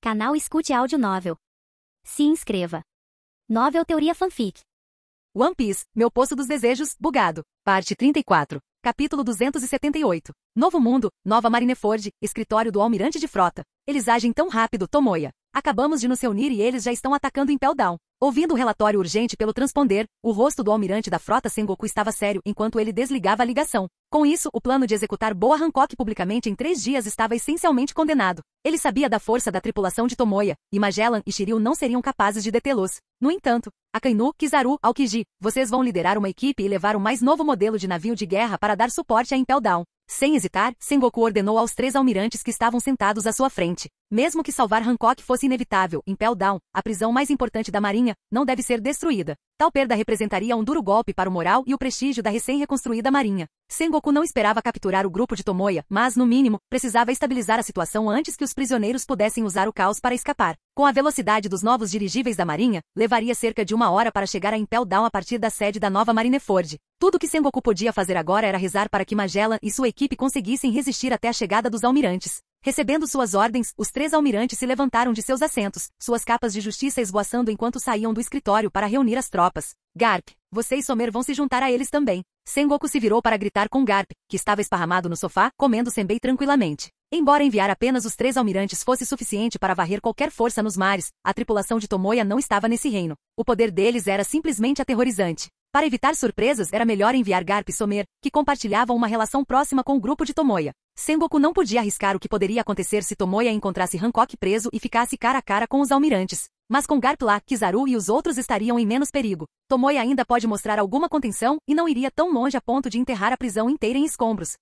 Canal Escute Áudio Novel. Se inscreva. Novel Teoria Fanfic. One Piece, Meu Poço dos Desejos, Bugado. Parte 34. Capítulo 278. Novo Mundo, Nova Marineford, Escritório do Almirante de Frota. Eles agem tão rápido, Tomoya. Acabamos de nos reunir e eles já estão atacando Impel Down. Ouvindo o relatório urgente pelo transponder, o rosto do almirante da frota Sengoku estava sério enquanto ele desligava a ligação. Com isso, o plano de executar Boa Hancock publicamente em 3 dias estava essencialmente condenado. Ele sabia da força da tripulação de Tomoya, e Magellan e Shiryu não seriam capazes de detê-los. No entanto, Akainu, Kizaru, Aokiji, vocês vão liderar uma equipe e levar o mais novo modelo de navio de guerra para dar suporte a Impel Down. Sem hesitar, Sengoku ordenou aos 3 almirantes que estavam sentados à sua frente. Mesmo que salvar Hancock fosse inevitável, Impel Down, a prisão mais importante da marinha, não deve ser destruída. Tal perda representaria um duro golpe para o moral e o prestígio da recém-reconstruída marinha. Sengoku não esperava capturar o grupo de Tomoya, mas, no mínimo, precisava estabilizar a situação antes que os prisioneiros pudessem usar o caos para escapar. Com a velocidade dos novos dirigíveis da marinha, levaria cerca de 1 hora para chegar a Impel Down a partir da sede da nova Marineford. Tudo que Sengoku podia fazer agora era rezar para que Magellan e sua equipe conseguissem resistir até a chegada dos almirantes. Recebendo suas ordens, os 3 almirantes se levantaram de seus assentos, suas capas de justiça esvoaçando enquanto saíam do escritório para reunir as tropas. Garp, você e Somer vão se juntar a eles também. Sengoku se virou para gritar com Garp, que estava esparramado no sofá, comendo senbei tranquilamente. Embora enviar apenas os 3 almirantes fosse suficiente para varrer qualquer força nos mares, a tripulação de Tomoya não estava nesse reino. O poder deles era simplesmente aterrorizante. Para evitar surpresas, era melhor enviar Garp e Somer, que compartilhavam uma relação próxima com o grupo de Tomoya. Sengoku não podia arriscar o que poderia acontecer se Tomoya encontrasse Hancock preso e ficasse cara a cara com os almirantes. Mas com Garp lá, Kizaru e os outros estariam em menos perigo. Tomoya ainda pode mostrar alguma contenção e não iria tão longe a ponto de enterrar a prisão inteira em escombros.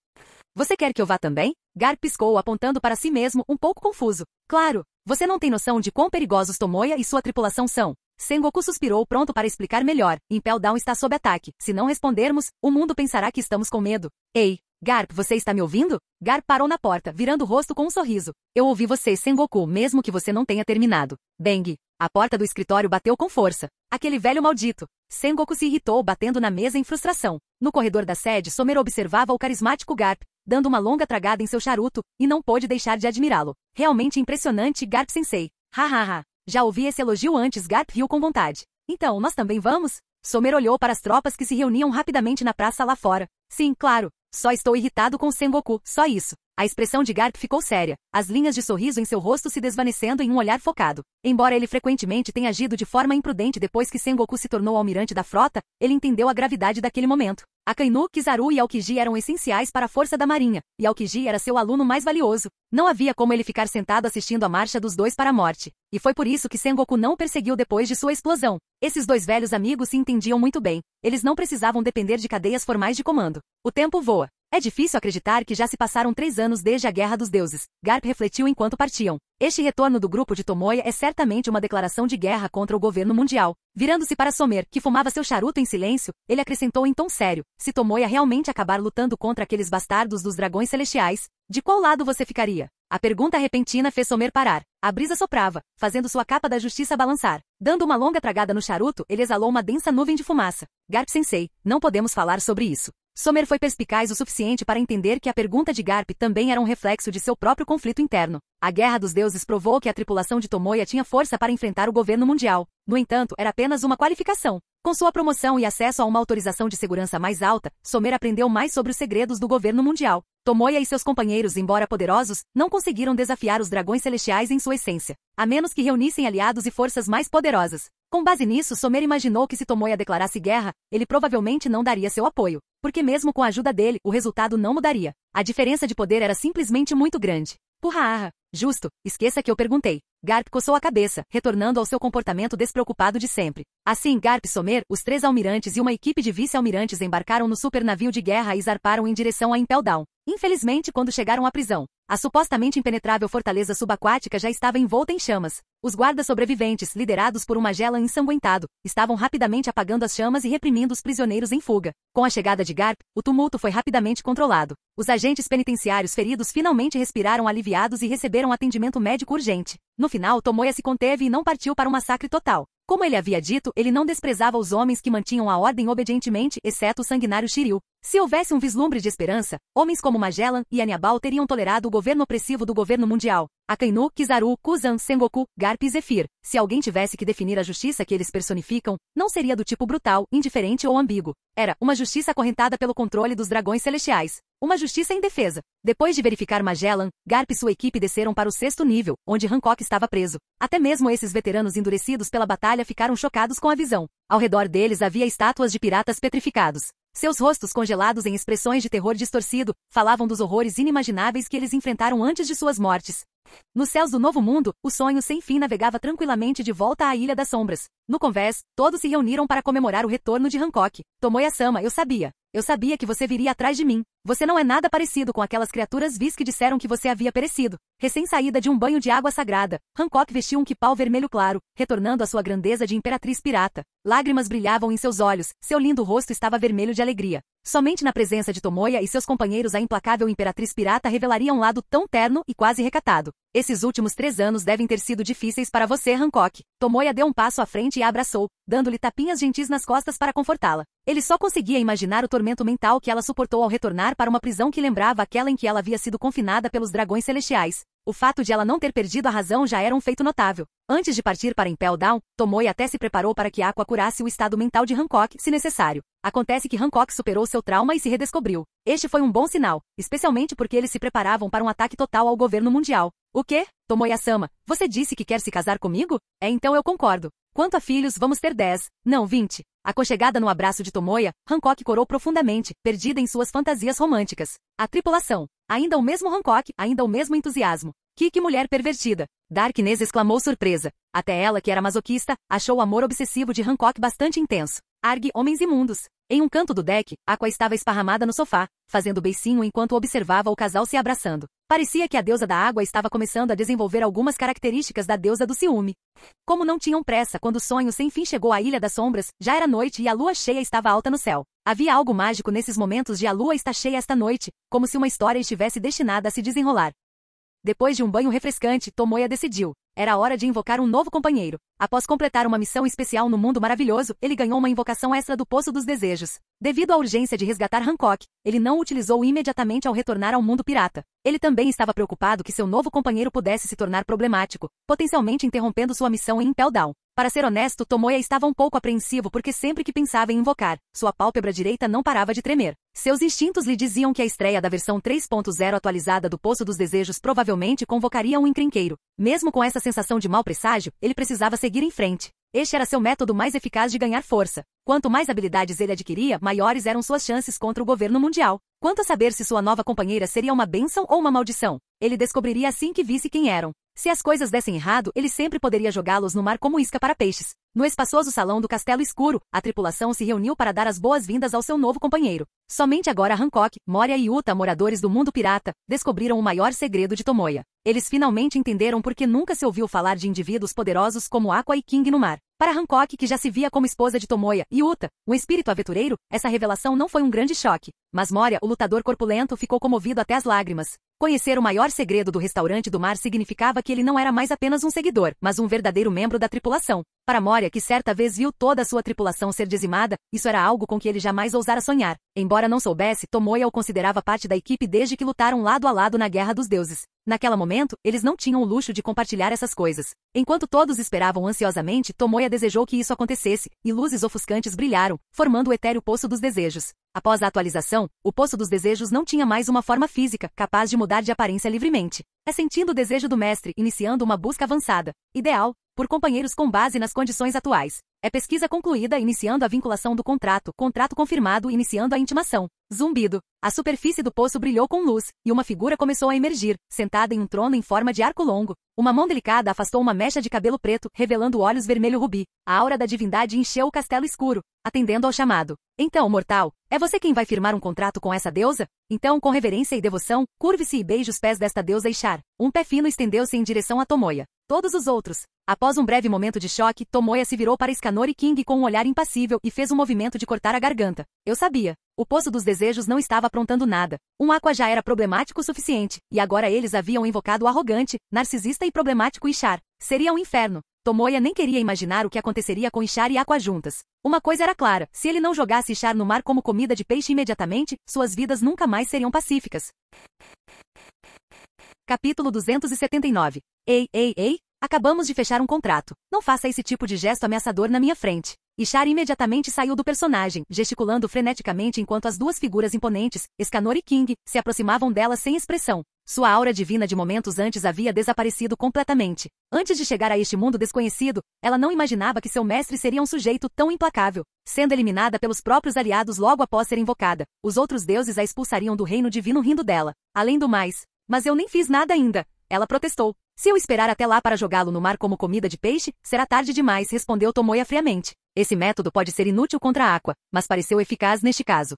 Você quer que eu vá também? Garp piscou, apontando para si mesmo, um pouco confuso. Claro, você não tem noção de quão perigosos Tomoya e sua tripulação são. Sengoku suspirou, pronto para explicar melhor. Impel Down está sob ataque. Se não respondermos, o mundo pensará que estamos com medo. Ei, Garp, você está me ouvindo? Garp parou na porta, virando o rosto com um sorriso. Eu ouvi você, Sengoku, mesmo que você não tenha terminado. Bang! A porta do escritório bateu com força. Aquele velho maldito. Sengoku se irritou, batendo na mesa em frustração. No corredor da sede, Somer observava o carismático Garp, dando uma longa tragada em seu charuto, e não pôde deixar de admirá-lo. Realmente impressionante, Garp-sensei. Hahaha. Já ouvi esse elogio antes, Garp riu com vontade. Então, nós também vamos? Somer olhou para as tropas que se reuniam rapidamente na praça lá fora. Sim, claro. Só estou irritado com Sengoku, só isso. A expressão de Garp ficou séria, as linhas de sorriso em seu rosto se desvanecendo em um olhar focado. Embora ele frequentemente tenha agido de forma imprudente depois que Sengoku se tornou almirante da frota, ele entendeu a gravidade daquele momento. Akainu, Kizaru e Aokiji eram essenciais para a força da marinha, e Aokiji era seu aluno mais valioso. Não havia como ele ficar sentado assistindo a marcha dos dois para a morte. E foi por isso que Sengoku não o perseguiu depois de sua explosão. Esses 2 velhos amigos se entendiam muito bem. Eles não precisavam depender de cadeias formais de comando. O tempo voa. É difícil acreditar que já se passaram 3 anos desde a Guerra dos Deuses. Garp refletiu enquanto partiam. Este retorno do grupo de Tomoya é certamente uma declaração de guerra contra o governo mundial. Virando-se para Somer, que fumava seu charuto em silêncio, ele acrescentou em tom sério. Se Tomoya realmente acabar lutando contra aqueles bastardos dos dragões celestiais, de qual lado você ficaria? A pergunta repentina fez Somer parar. A brisa soprava, fazendo sua capa da justiça balançar. Dando uma longa tragada no charuto, ele exalou uma densa nuvem de fumaça. Garp-sensei, não podemos falar sobre isso. Somer foi perspicaz o suficiente para entender que a pergunta de Garp também era um reflexo de seu próprio conflito interno. A Guerra dos Deuses provou que a tripulação de Tomoya tinha força para enfrentar o governo mundial. No entanto, era apenas uma qualificação. Com sua promoção e acesso a uma autorização de segurança mais alta, Somer aprendeu mais sobre os segredos do governo mundial. Tomoya e seus companheiros, embora poderosos, não conseguiram desafiar os dragões celestiais em sua essência, a menos que reunissem aliados e forças mais poderosas. Com base nisso, Somer imaginou que se Tomoya declarasse guerra, ele provavelmente não daria seu apoio, porque mesmo com a ajuda dele, o resultado não mudaria. A diferença de poder era simplesmente muito grande. Purra! Justo, esqueça que eu perguntei. Garp coçou a cabeça, retornando ao seu comportamento despreocupado de sempre. Assim, Garp e Somer, os 3 almirantes e uma equipe de vice-almirantes embarcaram no super navio de guerra e zarparam em direção a Impel Down. Infelizmente, quando chegaram à prisão, a supostamente impenetrável fortaleza subaquática já estava envolta em chamas. Os guardas sobreviventes, liderados por um Magellan ensanguentado, estavam rapidamente apagando as chamas e reprimindo os prisioneiros em fuga. Com a chegada de Garp, o tumulto foi rapidamente controlado. Os agentes penitenciários feridos finalmente respiraram aliviados e receberam atendimento médico urgente. No final, Tomoya se conteve e não partiu para um massacre total. Como ele havia dito, ele não desprezava os homens que mantinham a ordem obedientemente, exceto o sanguinário Shiryu. Se houvesse um vislumbre de esperança, homens como Magellan e Hannibal teriam tolerado o governo opressivo do governo mundial. Akainu, Kizaru, Kuzan, Sengoku, Garp e Zephyr. Se alguém tivesse que definir a justiça que eles personificam, não seria do tipo brutal, indiferente ou ambíguo. Era uma justiça acorrentada pelo controle dos dragões celestiais. Uma justiça indefesa. Depois de verificar Magellan, Garp e sua equipe desceram para o 6º nível, onde Hancock estava preso. Até mesmo esses veteranos endurecidos pela batalha ficaram chocados com a visão. Ao redor deles havia estátuas de piratas petrificados. Seus rostos congelados em expressões de terror distorcido, falavam dos horrores inimagináveis que eles enfrentaram antes de suas mortes. Nos céus do Novo Mundo, o sonho sem fim navegava tranquilamente de volta à Ilha das Sombras. No convés, todos se reuniram para comemorar o retorno de Hancock. Tomoya-sama, eu sabia. Eu sabia que você viria atrás de mim. Você não é nada parecido com aquelas criaturas vis que disseram que você havia perecido. Recém-saída de um banho de água sagrada, Hancock vestiu um quipau vermelho claro, retornando à sua grandeza de imperatriz pirata. Lágrimas brilhavam em seus olhos, seu lindo rosto estava vermelho de alegria. Somente na presença de Tomoya e seus companheiros a implacável imperatriz pirata revelaria um lado tão terno e quase recatado. Esses últimos 3 anos devem ter sido difíceis para você, Hancock. Tomoya deu um passo à frente e a abraçou, dando-lhe tapinhas gentis nas costas para confortá-la. Ele só conseguia imaginar o tormento mental que ela suportou ao retornar para uma prisão que lembrava aquela em que ela havia sido confinada pelos dragões celestiais. O fato de ela não ter perdido a razão já era um feito notável. Antes de partir para Impel Down, Tomoya até se preparou para que Aqua curasse o estado mental de Hancock, se necessário. Acontece que Hancock superou seu trauma e se redescobriu. Este foi um bom sinal, especialmente porque eles se preparavam para um ataque total ao governo mundial. O quê? Tomoya-sama, você disse que quer se casar comigo? Então eu concordo. Quanto a filhos, vamos ter 10, não 20. Aconchegada no abraço de Tomoya, Hancock corou profundamente, perdida em suas fantasias românticas. A tripulação. Ainda o mesmo Hancock, ainda o mesmo entusiasmo. Que mulher pervertida! Darkness exclamou surpresa. Até ela, que era masoquista, achou o amor obsessivo de Hancock bastante intenso. Argue, homens imundos. Em um canto do deck, Aqua estava esparramada no sofá, fazendo beicinho enquanto observava o casal se abraçando. Parecia que a deusa da água estava começando a desenvolver algumas características da deusa do ciúme. Como não tinham pressa quando o sonho sem fim chegou à Ilha das Sombras, já era noite e a lua cheia estava alta no céu. Havia algo mágico nesses momentos de a lua está cheia esta noite, como se uma história estivesse destinada a se desenrolar. Depois de um banho refrescante, Tomoya decidiu. Era hora de invocar um novo companheiro. Após completar uma missão especial no mundo maravilhoso, ele ganhou uma invocação extra do Poço dos Desejos. Devido à urgência de resgatar Hancock, ele não o utilizou imediatamente ao retornar ao mundo pirata. Ele também estava preocupado que seu novo companheiro pudesse se tornar problemático, potencialmente interrompendo sua missão em Impel Down. Para ser honesto, Tomoya estava um pouco apreensivo porque sempre que pensava em invocar, sua pálpebra direita não parava de tremer. Seus instintos lhe diziam que a estreia da versão 3.0 atualizada do Poço dos Desejos provavelmente convocaria um encrenqueiro. Mesmo com essa sensação de mau presságio, ele precisava seguir em frente. Este era seu método mais eficaz de ganhar força. Quanto mais habilidades ele adquiria, maiores eram suas chances contra o governo mundial. Quanto a saber se sua nova companheira seria uma bênção ou uma maldição, ele descobriria assim que visse quem eram. Se as coisas dessem errado, ele sempre poderia jogá-los no mar como isca para peixes. No espaçoso salão do Castelo Escuro, a tripulação se reuniu para dar as boas-vindas ao seu novo companheiro. Somente agora Hancock, Moria e Yuta, moradores do mundo pirata, descobriram o maior segredo de Tomoya. Eles finalmente entenderam por que nunca se ouviu falar de indivíduos poderosos como Aqua e King no mar. Para Hancock, que já se via como esposa de Tomoya e Yuta, um espírito aventureiro, essa revelação não foi um grande choque. Mas Moria, o lutador corpulento, ficou comovido até as lágrimas. Conhecer o maior segredo do restaurante do mar significava que ele não era mais apenas um seguidor, mas um verdadeiro membro da tripulação. Para Moria, que certa vez viu toda a sua tripulação ser dizimada, isso era algo com que ele jamais ousara sonhar. Embora não soubesse, Tomoya o considerava parte da equipe desde que lutaram lado a lado na Guerra dos Deuses. Naquele momento, eles não tinham o luxo de compartilhar essas coisas. Enquanto todos esperavam ansiosamente, Tomoya desejou que isso acontecesse, e luzes ofuscantes brilharam, formando o etéreo Poço dos Desejos. Após a atualização, o Poço dos Desejos não tinha mais uma forma física, capaz de mudar de aparência livremente. É sentindo o desejo do mestre, iniciando uma busca avançada. Ideal, por companheiros com base nas condições atuais. É pesquisa concluída, iniciando a vinculação do contrato. Contrato confirmado, iniciando a intimação. Zumbido. A superfície do poço brilhou com luz, e uma figura começou a emergir, sentada em um trono em forma de arco longo. Uma mão delicada afastou uma mecha de cabelo preto, revelando olhos vermelho-rubi. A aura da divindade encheu o castelo escuro, atendendo ao chamado. Então, mortal, é você quem vai firmar um contrato com essa deusa? Então, com reverência e devoção, curve-se e beije os pés desta deusa Ishar. Um pé fino estendeu-se em direção a Tomoya. Todos os outros. Após um breve momento de choque, Tomoya se virou para Escanor e King com um olhar impassível e fez um movimento de cortar a garganta. Eu sabia. O Poço dos Desejos não estava aprontando nada. Um Aqua já era problemático o suficiente, e agora eles haviam invocado o arrogante, narcisista e problemático Ishar. Seria um inferno. Tomoya nem queria imaginar o que aconteceria com Ishar e Aqua juntas. Uma coisa era clara, se ele não jogasse Ishar no mar como comida de peixe imediatamente, suas vidas nunca mais seriam pacíficas. Capítulo 279. Ei, acabamos de fechar um contrato. Não faça esse tipo de gesto ameaçador na minha frente. Ishar imediatamente saiu do personagem, gesticulando freneticamente enquanto as duas figuras imponentes, Escanor e King, se aproximavam dela sem expressão. Sua aura divina de momentos antes havia desaparecido completamente. Antes de chegar a este mundo desconhecido, ela não imaginava que seu mestre seria um sujeito tão implacável. Sendo eliminada pelos próprios aliados logo após ser invocada, os outros deuses a expulsariam do reino divino rindo dela. Além do mais, mas eu nem fiz nada ainda. Ela protestou. Se eu esperar até lá para jogá-lo no mar como comida de peixe, será tarde demais, respondeu Tomoya friamente. Esse método pode ser inútil contra a Aqua, mas pareceu eficaz neste caso.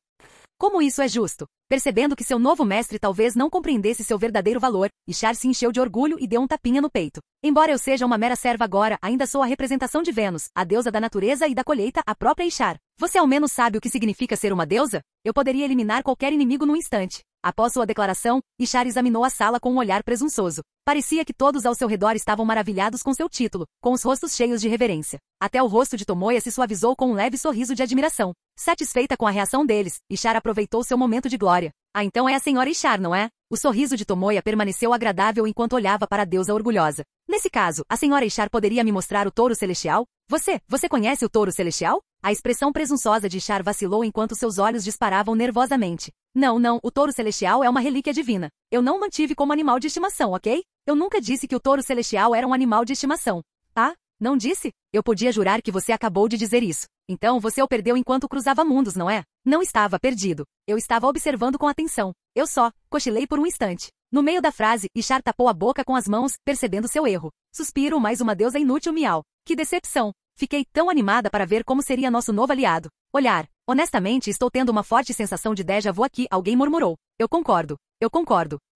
Como isso é justo? Percebendo que seu novo mestre talvez não compreendesse seu verdadeiro valor, Ishar se encheu de orgulho e deu um tapinha no peito. Embora eu seja uma mera serva agora, ainda sou a representação de Vênus, a deusa da natureza e da colheita, a própria Ishar. Você ao menos sabe o que significa ser uma deusa? Eu poderia eliminar qualquer inimigo num instante. Após sua declaração, Ishar examinou a sala com um olhar presunçoso. Parecia que todos ao seu redor estavam maravilhados com seu título, com os rostos cheios de reverência. Até o rosto de Tomoya se suavizou com um leve sorriso de admiração. Satisfeita com a reação deles, Ishar aproveitou seu momento de glória. Ah, então é a senhora Ishar, não é? O sorriso de Tomoya permaneceu agradável enquanto olhava para a deusa orgulhosa. Nesse caso, a senhora Ishar poderia me mostrar o touro celestial? Você conhece o touro celestial? A expressão presunçosa de Ishar vacilou enquanto seus olhos disparavam nervosamente. Não, o touro celestial é uma relíquia divina. Eu não o mantive como animal de estimação, ok? Eu nunca disse que o touro celestial era um animal de estimação. Tá? Não disse? Eu podia jurar que você acabou de dizer isso. Então você o perdeu enquanto cruzava mundos, não é? Não estava perdido. Eu estava observando com atenção. Eu só cochilei por um instante. No meio da frase, Ishar tapou a boca com as mãos, percebendo seu erro. Suspiro, mais uma deusa inútil miau. Que decepção. Fiquei tão animada para ver como seria nosso novo aliado. Olhar. Honestamente, estou tendo uma forte sensação de déjà vu aqui, alguém murmurou. Eu concordo.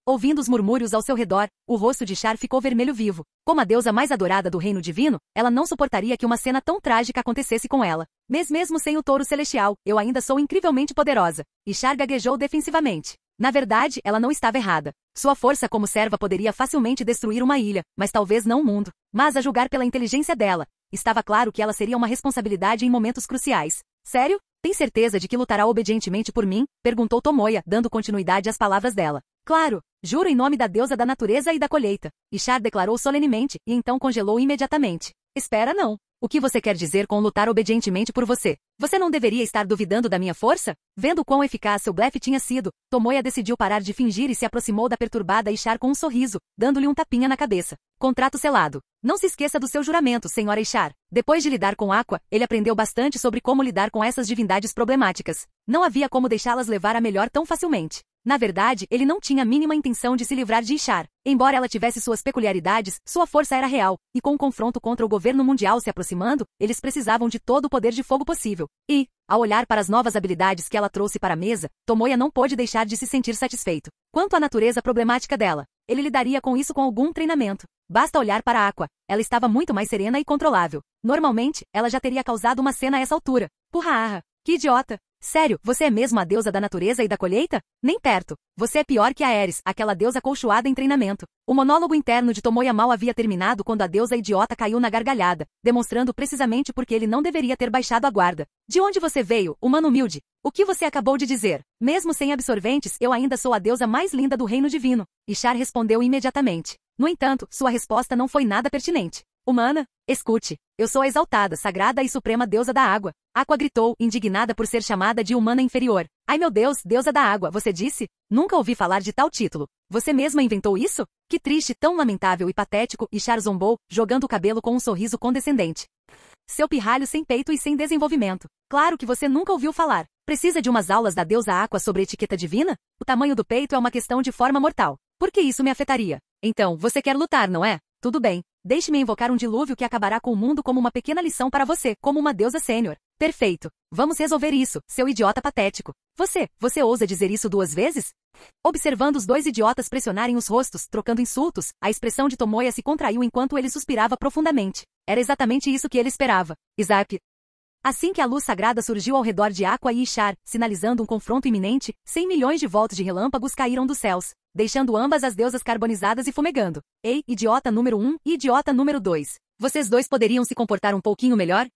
Ouvindo os murmúrios ao seu redor, o rosto de Ishar ficou vermelho vivo. Como a deusa mais adorada do reino divino, ela não suportaria que uma cena tão trágica acontecesse com ela. Mesmo sem o touro celestial, eu ainda sou incrivelmente poderosa. Ishar gaguejou defensivamente. Na verdade, ela não estava errada. Sua força como serva poderia facilmente destruir uma ilha, mas talvez não um mundo. Mas a julgar pela inteligência dela, estava claro que ela seria uma responsabilidade em momentos cruciais. Sério? Tem certeza de que lutará obedientemente por mim? Perguntou Tomoya, dando continuidade às palavras dela. Claro, juro em nome da deusa da natureza e da colheita. Ishar declarou solenemente, e então congelou imediatamente. Espera não. O que você quer dizer com lutar obedientemente por você? Você não deveria estar duvidando da minha força? Vendo quão eficaz seu blefe tinha sido, Tomoya decidiu parar de fingir e se aproximou da perturbada Ishar com um sorriso, dando-lhe um tapinha na cabeça. Contrato selado. Não se esqueça do seu juramento, senhora Ishar. Depois de lidar com Aqua, ele aprendeu bastante sobre como lidar com essas divindades problemáticas. Não havia como deixá-las levar a melhor tão facilmente. Na verdade, ele não tinha a mínima intenção de se livrar de Ishar. Embora ela tivesse suas peculiaridades, sua força era real, e com o confronto contra o governo mundial se aproximando, eles precisavam de todo o poder de fogo possível. E, ao olhar para as novas habilidades que ela trouxe para a mesa, Tomoya não pôde deixar de se sentir satisfeito. Quanto à natureza problemática dela, ele lidaria com isso com algum treinamento. Basta olhar para a Aqua. Ela estava muito mais serena e controlável. Normalmente, ela já teria causado uma cena a essa altura. Purra! Que idiota! Sério, você é mesmo a deusa da natureza e da colheita? Nem perto. Você é pior que a Ares, aquela deusa colchoada em treinamento. O monólogo interno de Tomoya mal havia terminado quando a deusa idiota caiu na gargalhada, demonstrando precisamente porque ele não deveria ter baixado a guarda. De onde você veio, humano humilde? O que você acabou de dizer? Mesmo sem absorventes, eu ainda sou a deusa mais linda do reino divino. Ishar respondeu imediatamente. No entanto, sua resposta não foi nada pertinente. Humana? Escute. Eu sou a exaltada, sagrada e suprema deusa da água. Aqua gritou, indignada por ser chamada de humana inferior. Ai meu Deus, deusa da água, você disse? Nunca ouvi falar de tal título. Você mesma inventou isso? Que triste, tão lamentável e patético, Ishar zombou, jogando o cabelo com um sorriso condescendente. Seu pirralho sem peito e sem desenvolvimento. Claro que você nunca ouviu falar. Precisa de umas aulas da deusa Aqua sobre etiqueta divina? O tamanho do peito é uma questão de forma mortal. Por que isso me afetaria? Então, você quer lutar, não é? Tudo bem. Deixe-me invocar um dilúvio que acabará com o mundo como uma pequena lição para você, como uma deusa sênior. Perfeito. Vamos resolver isso, seu idiota patético. Você ousa dizer isso 2 vezes? Observando os 2 idiotas pressionarem os rostos, trocando insultos, a expressão de Tomoya se contraiu enquanto ele suspirava profundamente. Era exatamente isso que ele esperava. Isaac. Assim que a luz sagrada surgiu ao redor de Aqua e Ishar, sinalizando um confronto iminente, 100 milhões de volts de relâmpagos caíram dos céus, deixando ambas as deusas carbonizadas e fumegando. Ei, idiota número 1 e idiota número 2. Vocês dois poderiam se comportar um pouquinho melhor?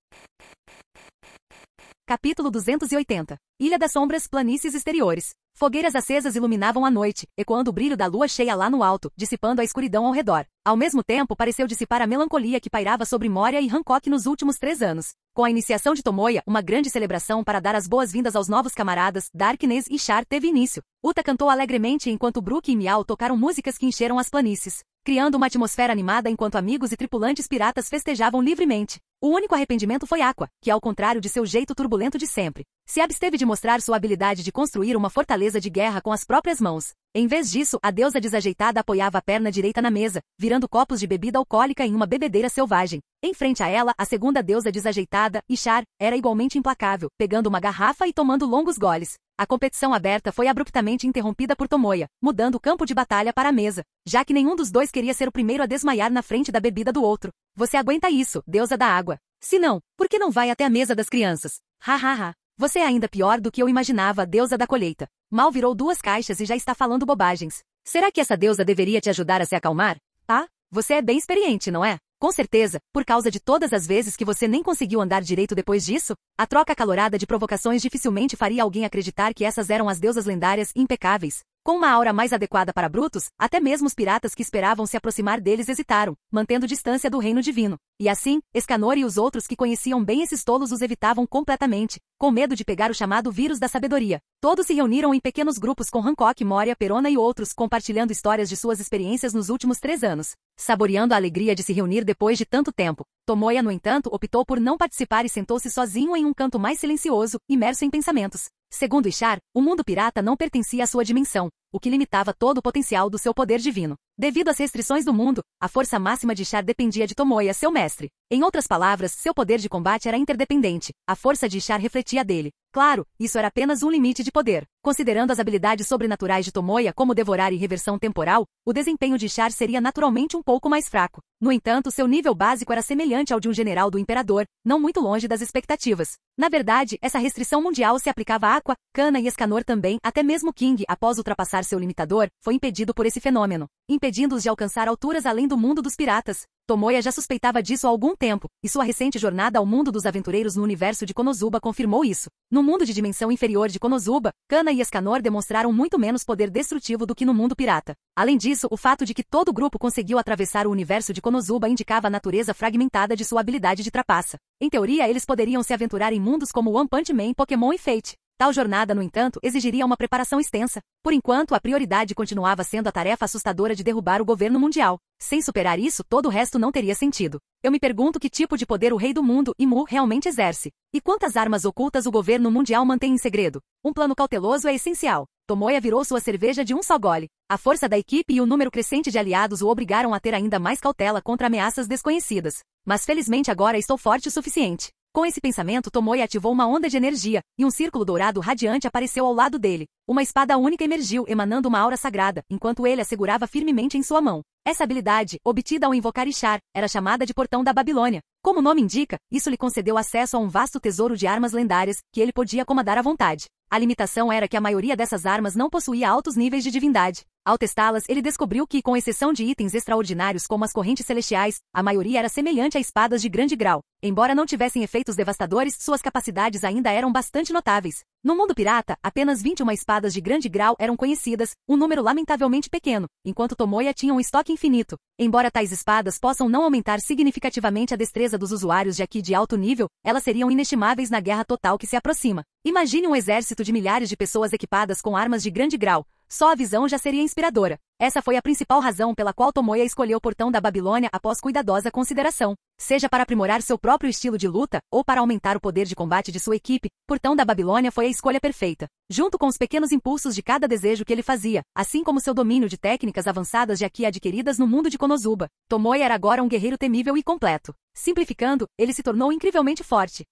Capítulo 280. Ilha das Sombras, planícies exteriores. Fogueiras acesas iluminavam a noite, ecoando o brilho da lua cheia lá no alto, dissipando a escuridão ao redor. Ao mesmo tempo, pareceu dissipar a melancolia que pairava sobre Moria e Hancock nos últimos 3 anos. Com a iniciação de Tomoya, uma grande celebração para dar as boas-vindas aos novos camaradas, Darkness e Char teve início. Uta cantou alegremente enquanto Brook e Miao tocaram músicas que encheram as planícies, criando uma atmosfera animada enquanto amigos e tripulantes piratas festejavam livremente. O único arrependimento foi Aqua, que ao contrário de seu jeito turbulento de sempre, se absteve de mostrar sua habilidade de construir uma fortaleza de guerra com as próprias mãos. Em vez disso, a deusa desajeitada apoiava a perna direita na mesa, virando copos de bebida alcoólica em uma bebedeira selvagem. Em frente a ela, a segunda deusa desajeitada, Ishar, era igualmente implacável, pegando uma garrafa e tomando longos goles. A competição aberta foi abruptamente interrompida por Tomoya, mudando o campo de batalha para a mesa, já que nenhum dos dois queria ser o primeiro a desmaiar na frente da bebida do outro. Você aguenta isso, deusa da água. Se não, por que não vai até a mesa das crianças? Ha. Você é ainda pior do que eu imaginava, deusa da colheita. Mal virou 2 caixas e já está falando bobagens. Será que essa deusa deveria te ajudar a se acalmar? Ah, você é bem experiente, não é? Com certeza, por causa de todas as vezes que você nem conseguiu andar direito depois disso, a troca acalorada de provocações dificilmente faria alguém acreditar que essas eram as deusas lendárias impecáveis. Com uma aura mais adequada para brutos, até mesmo os piratas que esperavam se aproximar deles hesitaram, mantendo distância do reino divino. E assim, Escanor e os outros que conheciam bem esses tolos os evitavam completamente, com medo de pegar o chamado vírus da sabedoria. Todos se reuniram em pequenos grupos com Hancock, Moria, Perona e outros, compartilhando histórias de suas experiências nos últimos 3 anos. Saboreando a alegria de se reunir depois de tanto tempo, Tomoya, no entanto, optou por não participar e sentou-se sozinho em um canto mais silencioso, imerso em pensamentos. Segundo Ishar, o mundo pirata não pertencia à sua dimensão, o que limitava todo o potencial do seu poder divino. Devido às restrições do mundo, a força máxima de Ishar dependia de Tomoya, seu mestre. Em outras palavras, seu poder de combate era interdependente. A força de Ishar refletia dele. Claro, isso era apenas um limite de poder. Considerando as habilidades sobrenaturais de Tomoya como devorar e reversão temporal, o desempenho de Ishar seria naturalmente um pouco mais fraco. No entanto, seu nível básico era semelhante ao de um general do Imperador, não muito longe das expectativas. Na verdade, essa restrição mundial se aplicava a Aqua, Kana e Escanor também, até mesmo King, após ultrapassar seu limitador, foi impedido por esse fenômeno, impedindo-os de alcançar alturas além do mundo dos piratas. Tomoya já suspeitava disso há algum tempo, e sua recente jornada ao mundo dos aventureiros no universo de Konosuba confirmou isso. No mundo de dimensão inferior de Konosuba, Kana e Escanor demonstraram muito menos poder destrutivo do que no mundo pirata. Além disso, o fato de que todo o grupo conseguiu atravessar o universo de Konosuba indicava a natureza fragmentada de sua habilidade de trapaça. Em teoria, eles poderiam se aventurar em mundos como One Punch Man, Pokémon e Fate. Tal jornada, no entanto, exigiria uma preparação extensa. Por enquanto, a prioridade continuava sendo a tarefa assustadora de derrubar o governo mundial. Sem superar isso, todo o resto não teria sentido. Eu me pergunto que tipo de poder o Rei do Mundo, Imu, realmente exerce. E quantas armas ocultas o governo mundial mantém em segredo? Um plano cauteloso é essencial. Tomoya virou sua cerveja de um só gole. A força da equipe e o número crescente de aliados o obrigaram a ter ainda mais cautela contra ameaças desconhecidas. Mas felizmente agora estou forte o suficiente. Com esse pensamento, Tomoya ativou uma onda de energia, e um círculo dourado radiante apareceu ao lado dele. Uma espada única emergiu, emanando uma aura sagrada, enquanto ele a segurava firmemente em sua mão. Essa habilidade, obtida ao invocar Ishar, era chamada de Portão da Babilônia. Como o nome indica, isso lhe concedeu acesso a um vasto tesouro de armas lendárias, que ele podia comandar à vontade. A limitação era que a maioria dessas armas não possuía altos níveis de divindade. Ao testá-las, ele descobriu que, com exceção de itens extraordinários como as correntes celestiais, a maioria era semelhante a espadas de grande grau. Embora não tivessem efeitos devastadores, suas capacidades ainda eram bastante notáveis. No mundo pirata, apenas 21 espadas de grande grau eram conhecidas, um número lamentavelmente pequeno, enquanto Tomoya tinha um estoque infinito. Embora tais espadas possam não aumentar significativamente a destreza dos usuários de Haki de alto nível, elas seriam inestimáveis na guerra total que se aproxima. Imagine um exército de milhares de pessoas equipadas com armas de grande grau. Só a visão já seria inspiradora. Essa foi a principal razão pela qual Tomoya escolheu o Portão da Babilônia após cuidadosa consideração. Seja para aprimorar seu próprio estilo de luta, ou para aumentar o poder de combate de sua equipe, Portão da Babilônia foi a escolha perfeita. Junto com os pequenos impulsos de cada desejo que ele fazia, assim como seu domínio de técnicas avançadas de Haki adquiridas no mundo de Konosuba, Tomoya era agora um guerreiro temível e completo. Simplificando, ele se tornou incrivelmente forte.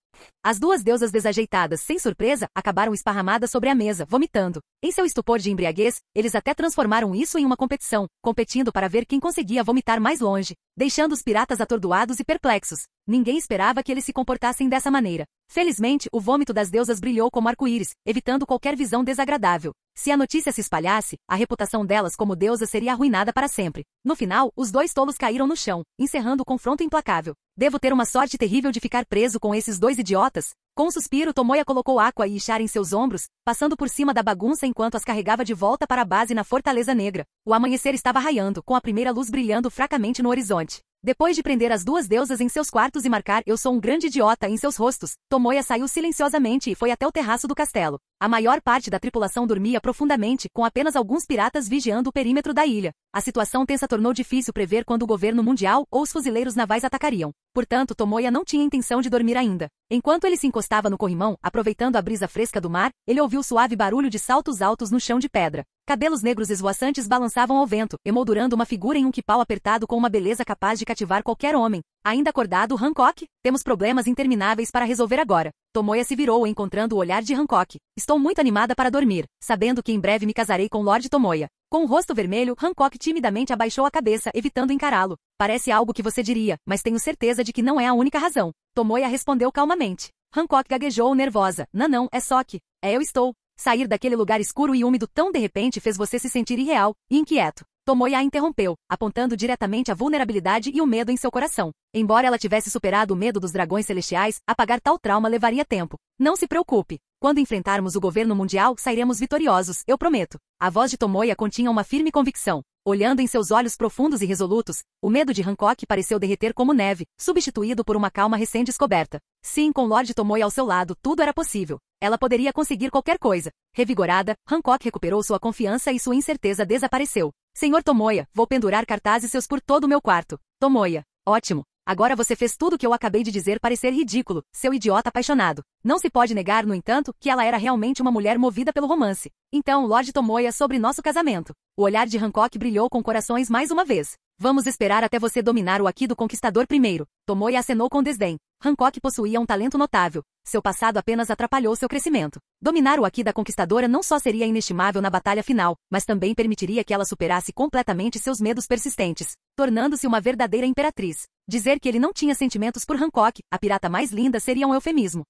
As duas deusas desajeitadas, sem surpresa, acabaram esparramadas sobre a mesa, vomitando. Em seu estupor de embriaguez, eles até transformaram isso em uma competição, competindo para ver quem conseguia vomitar mais longe, deixando os piratas atordoados e perplexos. Ninguém esperava que eles se comportassem dessa maneira. Felizmente, o vômito das deusas brilhou como arco-íris, evitando qualquer visão desagradável. Se a notícia se espalhasse, a reputação delas como deusas seria arruinada para sempre. No final, os dois tolos caíram no chão, encerrando o confronto implacável. Devo ter uma sorte terrível de ficar preso com esses dois idiotas? Com um suspiro, Tomoya colocou Aqua e Ishara em seus ombros, passando por cima da bagunça enquanto as carregava de volta para a base na Fortaleza Negra. O amanhecer estava raiando, com a primeira luz brilhando fracamente no horizonte. Depois de prender as duas deusas em seus quartos e marcar "Eu sou um grande idiota" em seus rostos, Tomoya saiu silenciosamente e foi até o terraço do castelo. A maior parte da tripulação dormia profundamente, com apenas alguns piratas vigiando o perímetro da ilha. A situação tensa tornou difícil prever quando o governo mundial ou os fuzileiros navais atacariam. Portanto, Tomoya não tinha intenção de dormir ainda. Enquanto ele se encostava no corrimão, aproveitando a brisa fresca do mar, ele ouviu o suave barulho de saltos altos no chão de pedra. Cabelos negros esvoaçantes balançavam ao vento, emoldurando uma figura em um quipau apertado com uma beleza capaz de cativar qualquer homem. Ainda acordado, Hancock? Temos problemas intermináveis para resolver agora. Tomoya se virou encontrando o olhar de Hancock. Estou muito animada para dormir, sabendo que em breve me casarei com Lord Tomoya. Com o rosto vermelho, Hancock timidamente abaixou a cabeça, evitando encará-lo. Parece algo que você diria, mas tenho certeza de que não é a única razão. Tomoya respondeu calmamente. Hancock gaguejou nervosa. Não, é só que... eu estou... Sair daquele lugar escuro e úmido tão de repente fez você se sentir irreal e inquieto. Tomoya a interrompeu, apontando diretamente a vulnerabilidade e o medo em seu coração. Embora ela tivesse superado o medo dos dragões celestiais, apagar tal trauma levaria tempo. Não se preocupe. Quando enfrentarmos o governo mundial, sairemos vitoriosos, eu prometo. A voz de Tomoya continha uma firme convicção. Olhando em seus olhos profundos e resolutos, o medo de Hancock pareceu derreter como neve, substituído por uma calma recém-descoberta. Sim, com Lord Tomoya ao seu lado, tudo era possível. Ela poderia conseguir qualquer coisa. Revigorada, Hancock recuperou sua confiança e sua incerteza desapareceu. Senhor Tomoya, vou pendurar cartazes seus por todo o meu quarto. Tomoya. Ótimo. Agora você fez tudo o que eu acabei de dizer parecer ridículo, seu idiota apaixonado. Não se pode negar, no entanto, que ela era realmente uma mulher movida pelo romance. Então, Lord Tomoya, sobre nosso casamento. O olhar de Hancock brilhou com corações mais uma vez. Vamos esperar até você dominar o Aqui do Conquistador primeiro. Tomoya acenou com desdém. Hancock possuía um talento notável. Seu passado apenas atrapalhou seu crescimento. Dominar o Aqui da Conquistadora não só seria inestimável na batalha final, mas também permitiria que ela superasse completamente seus medos persistentes, tornando-se uma verdadeira imperatriz. Dizer que ele não tinha sentimentos por Hancock, a pirata mais linda, seria um eufemismo.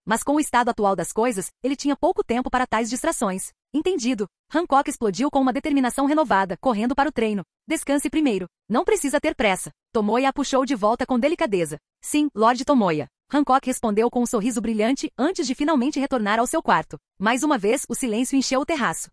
Mas com o estado atual das coisas, ele tinha pouco tempo para tais distrações. Entendido. Hancock explodiu com uma determinação renovada, correndo para o treino. Descanse primeiro. Não precisa ter pressa. Tomoya a puxou de volta com delicadeza. Sim, Lord Tomoya. Hancock respondeu com um sorriso brilhante antes de finalmente retornar ao seu quarto. Mais uma vez, o silêncio encheu o terraço.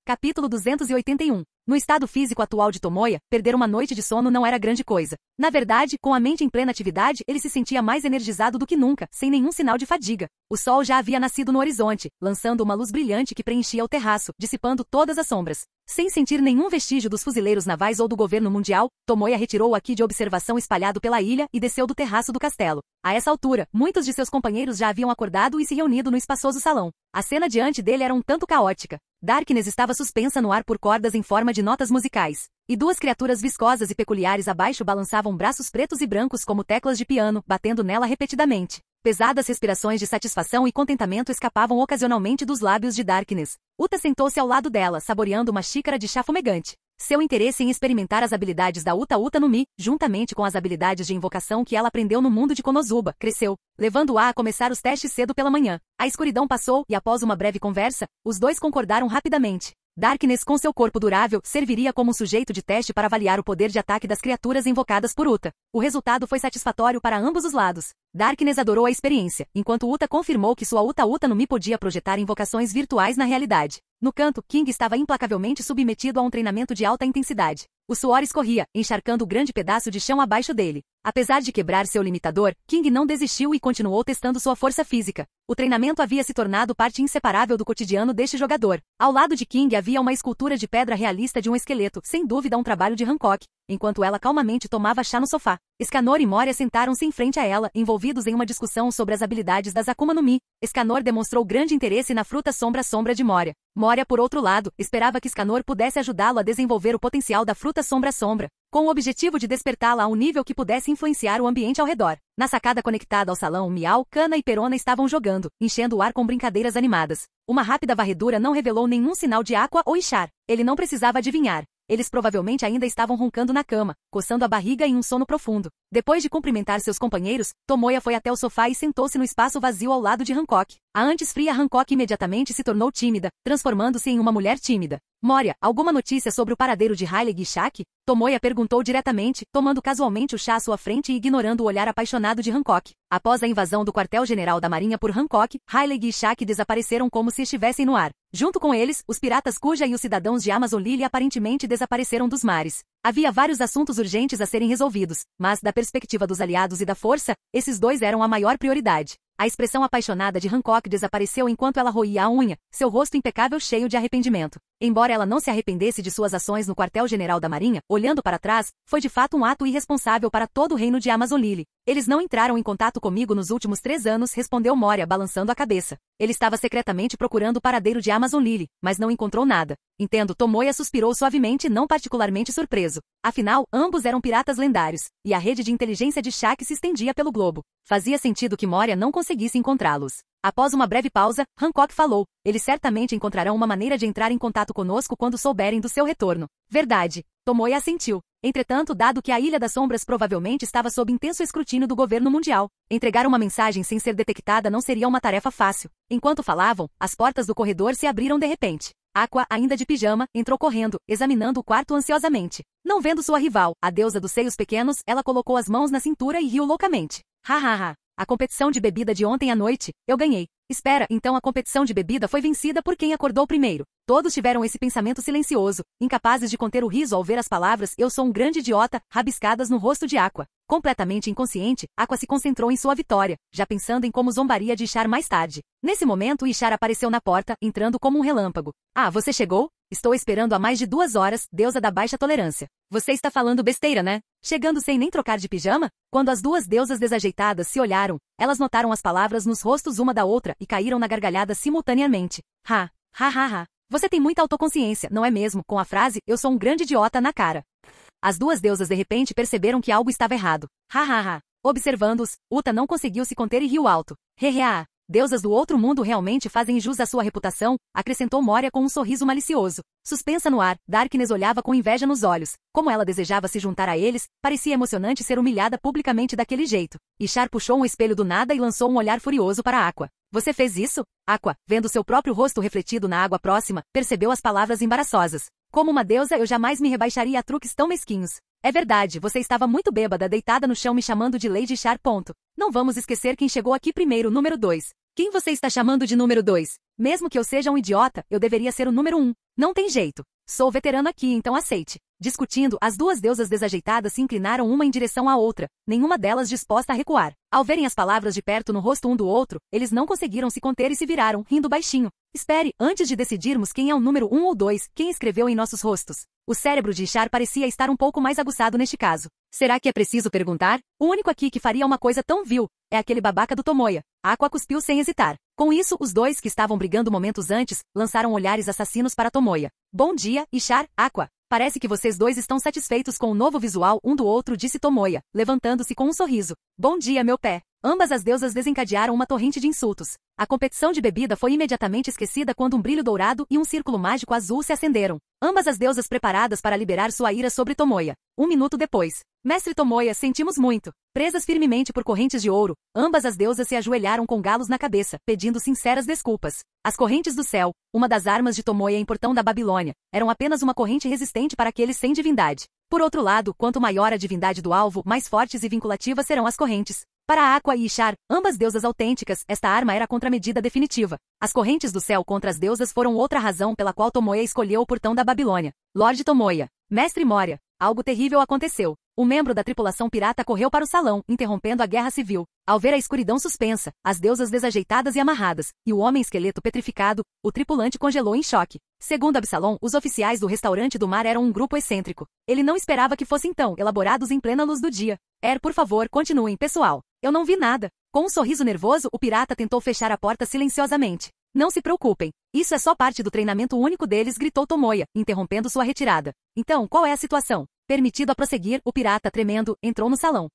Capítulo 281. No estado físico atual de Tomoya, perder uma noite de sono não era grande coisa. Na verdade, com a mente em plena atividade, ele se sentia mais energizado do que nunca, sem nenhum sinal de fadiga. O sol já havia nascido no horizonte, lançando uma luz brilhante que preenchia o terraço, dissipando todas as sombras. Sem sentir nenhum vestígio dos fuzileiros navais ou do governo mundial, Tomoya retirou o Aqui de observação espalhado pela ilha e desceu do terraço do castelo. A essa altura, muitos de seus companheiros já haviam acordado e se reunido no espaçoso salão. A cena diante dele era um tanto caótica. Darkness estava suspensa no ar por cordas em forma de notas musicais. E duas criaturas viscosas e peculiares abaixo balançavam braços pretos e brancos como teclas de piano, batendo nela repetidamente. Pesadas respirações de satisfação e contentamento escapavam ocasionalmente dos lábios de Darkness. Uta sentou-se ao lado dela, saboreando uma xícara de chá fumegante. Seu interesse em experimentar as habilidades da Uta no Mi, juntamente com as habilidades de invocação que ela aprendeu no mundo de Konosuba, cresceu, levando-a a começar os testes cedo pela manhã. A escuridão passou e, após uma breve conversa, os dois concordaram rapidamente. Darkness, com seu corpo durável, serviria como um sujeito de teste para avaliar o poder de ataque das criaturas invocadas por Uta. O resultado foi satisfatório para ambos os lados. Darkness adorou a experiência, enquanto Uta confirmou que sua Uta no Mi podia projetar invocações virtuais na realidade. No canto, King estava implacavelmente submetido a um treinamento de alta intensidade. O suor escorria, encharcando o grande pedaço de chão abaixo dele. Apesar de quebrar seu limitador, King não desistiu e continuou testando sua força física. O treinamento havia se tornado parte inseparável do cotidiano deste jogador. Ao lado de King havia uma escultura de pedra realista de um esqueleto, sem dúvida um trabalho de Hancock, enquanto ela calmamente tomava chá no sofá. Escanor e Moria sentaram-se em frente a ela, envolvidos em uma discussão sobre as habilidades das Akuma no Mi. Escanor demonstrou grande interesse na fruta sombra de Moria. Moria, por outro lado, esperava que Escanor pudesse ajudá-lo a desenvolver o potencial da fruta sombra, com o objetivo de despertá-la a um nível que pudesse influenciar o ambiente ao redor. Na sacada conectada ao salão, Miau, Kana e Perona estavam jogando, enchendo o ar com brincadeiras animadas. Uma rápida varredura não revelou nenhum sinal de Aqua ou Ishar. Ele não precisava adivinhar. Eles provavelmente ainda estavam roncando na cama, coçando a barriga em um sono profundo. Depois de cumprimentar seus companheiros, Tomoya foi até o sofá e sentou-se no espaço vazio ao lado de Hancock. A antes fria Hancock imediatamente se tornou tímida, transformando-se em uma mulher tímida. Moria, alguma notícia sobre o paradeiro de Riley e Shaq? Tomoya perguntou diretamente, tomando casualmente o chá à sua frente e ignorando o olhar apaixonado de Hancock. Após a invasão do quartel-general da Marinha por Hancock, Riley e Shaq desapareceram como se estivessem no ar. Junto com eles, os piratas Kuja e os cidadãos de Amazon Lily aparentemente desapareceram dos mares. Havia vários assuntos urgentes a serem resolvidos, mas, da perspectiva dos aliados e da força, esses dois eram a maior prioridade. A expressão apaixonada de Hancock desapareceu enquanto ela roía a unha, seu rosto impecável cheio de arrependimento. Embora ela não se arrependesse de suas ações no quartel-general da Marinha, olhando para trás, foi de fato um ato irresponsável para todo o reino de Amazon Lily. Eles não entraram em contato comigo nos últimos 3 anos, respondeu Moria, balançando a cabeça. Ele estava secretamente procurando o paradeiro de Amazon Lily, mas não encontrou nada. Entendo, Tomoya suspirou suavemente, não particularmente surpreso. Afinal, ambos eram piratas lendários, e a rede de inteligência de Shaq se estendia pelo globo. Fazia sentido que Moria não conseguisse encontrá-los. Após uma breve pausa, Hancock falou, eles certamente encontrarão uma maneira de entrar em contato conosco quando souberem do seu retorno. Verdade. Tomoya assentiu. Entretanto, dado que a Ilha das Sombras provavelmente estava sob intenso escrutínio do governo mundial, entregar uma mensagem sem ser detectada não seria uma tarefa fácil. Enquanto falavam, as portas do corredor se abriram de repente. Aqua, ainda de pijama, entrou correndo, examinando o quarto ansiosamente. Não vendo sua rival, a deusa dos seios pequenos, ela colocou as mãos na cintura e riu loucamente. Ha. A competição de bebida de ontem à noite, eu ganhei. Espera, então a competição de bebida foi vencida por quem acordou primeiro. Todos tiveram esse pensamento silencioso, incapazes de conter o riso ao ver as palavras "eu sou um grande idiota" rabiscadas no rosto de Aqua. Completamente inconsciente, Aqua se concentrou em sua vitória, já pensando em como zombaria de Ishar mais tarde. Nesse momento, Ishar apareceu na porta, entrando como um relâmpago. Ah, você chegou? Estou esperando há mais de 2 horas, deusa da baixa tolerância. Você está falando besteira, né? Chegando sem nem trocar de pijama? Quando as duas deusas desajeitadas se olharam, elas notaram as palavras nos rostos uma da outra e caíram na gargalhada simultaneamente. Ha. Você tem muita autoconsciência, não é mesmo? Com a frase, eu sou um grande idiota na cara. As duas deusas de repente perceberam que algo estava errado. Ha. Observando-os, Uta não conseguiu se conter e riu alto. Heheá. Deusas do outro mundo realmente fazem jus à sua reputação, acrescentou Moria com um sorriso malicioso. Suspensa no ar, Darkness olhava com inveja nos olhos. Como ela desejava se juntar a eles, parecia emocionante ser humilhada publicamente daquele jeito. Ishar puxou um espelho do nada e lançou um olhar furioso para Aqua. Você fez isso? Aqua, vendo seu próprio rosto refletido na água próxima, percebeu as palavras embaraçosas. Como uma deusa eu jamais me rebaixaria a truques tão mesquinhos. É verdade, você estava muito bêbada deitada no chão me chamando de Lady Ishar. Não vamos esquecer quem chegou aqui primeiro, número 2. Quem você está chamando de número 2? Mesmo que eu seja um idiota, eu deveria ser o número 1. Não tem jeito. Sou veterano aqui, então aceite. Discutindo, as duas deusas desajeitadas se inclinaram uma em direção à outra, nenhuma delas disposta a recuar. Ao verem as palavras de perto no rosto um do outro, eles não conseguiram se conter e se viraram, rindo baixinho. Espere, antes de decidirmos quem é o número 1 ou 2, quem escreveu em nossos rostos? O cérebro de Ishar parecia estar um pouco mais aguçado neste caso. Será que é preciso perguntar? O único aqui que faria uma coisa tão vil é aquele babaca do Tomoya. Aqua cuspiu sem hesitar. Com isso, os dois que estavam brigando momentos antes, lançaram olhares assassinos para Tomoya. Bom dia, Ishar, Aqua. Parece que vocês dois estão satisfeitos com o novo visual um do outro, disse Tomoya, levantando-se com um sorriso. Bom dia, meu pé. Ambas as deusas desencadearam uma torrente de insultos. A competição de bebida foi imediatamente esquecida quando um brilho dourado e um círculo mágico azul se acenderam. Ambas as deusas preparadas para liberar sua ira sobre Tomoya. 1 minuto depois. Mestre Tomoya, sentimos muito. Presas firmemente por correntes de ouro, ambas as deusas se ajoelharam com galos na cabeça, pedindo sinceras desculpas. As correntes do céu, uma das armas de Tomoya em Portão da Babilônia, eram apenas uma corrente resistente para aqueles sem divindade. Por outro lado, quanto maior a divindade do alvo, mais fortes e vinculativas serão as correntes. Para Aqua e Ishar, ambas deusas autênticas, esta arma era a contramedida definitiva. As correntes do céu contra as deusas foram outra razão pela qual Tomoya escolheu o Portão da Babilônia. Lorde Tomoya. Mestre Moria. Algo terrível aconteceu. Um membro da tripulação pirata correu para o salão, interrompendo a guerra civil. Ao ver a escuridão suspensa, as deusas desajeitadas e amarradas, e o homem esqueleto petrificado, o tripulante congelou em choque. Segundo Absalom, os oficiais do restaurante do mar eram um grupo excêntrico. Ele não esperava que fossem tão elaborados em plena luz do dia. Por favor, continuem, pessoal. Eu não vi nada. Com um sorriso nervoso, o pirata tentou fechar a porta silenciosamente. Não se preocupem. Isso é só parte do treinamento único deles, gritou Tomoya, interrompendo sua retirada. Então, qual é a situação? Permitido a prosseguir, o pirata, tremendo, entrou no salão.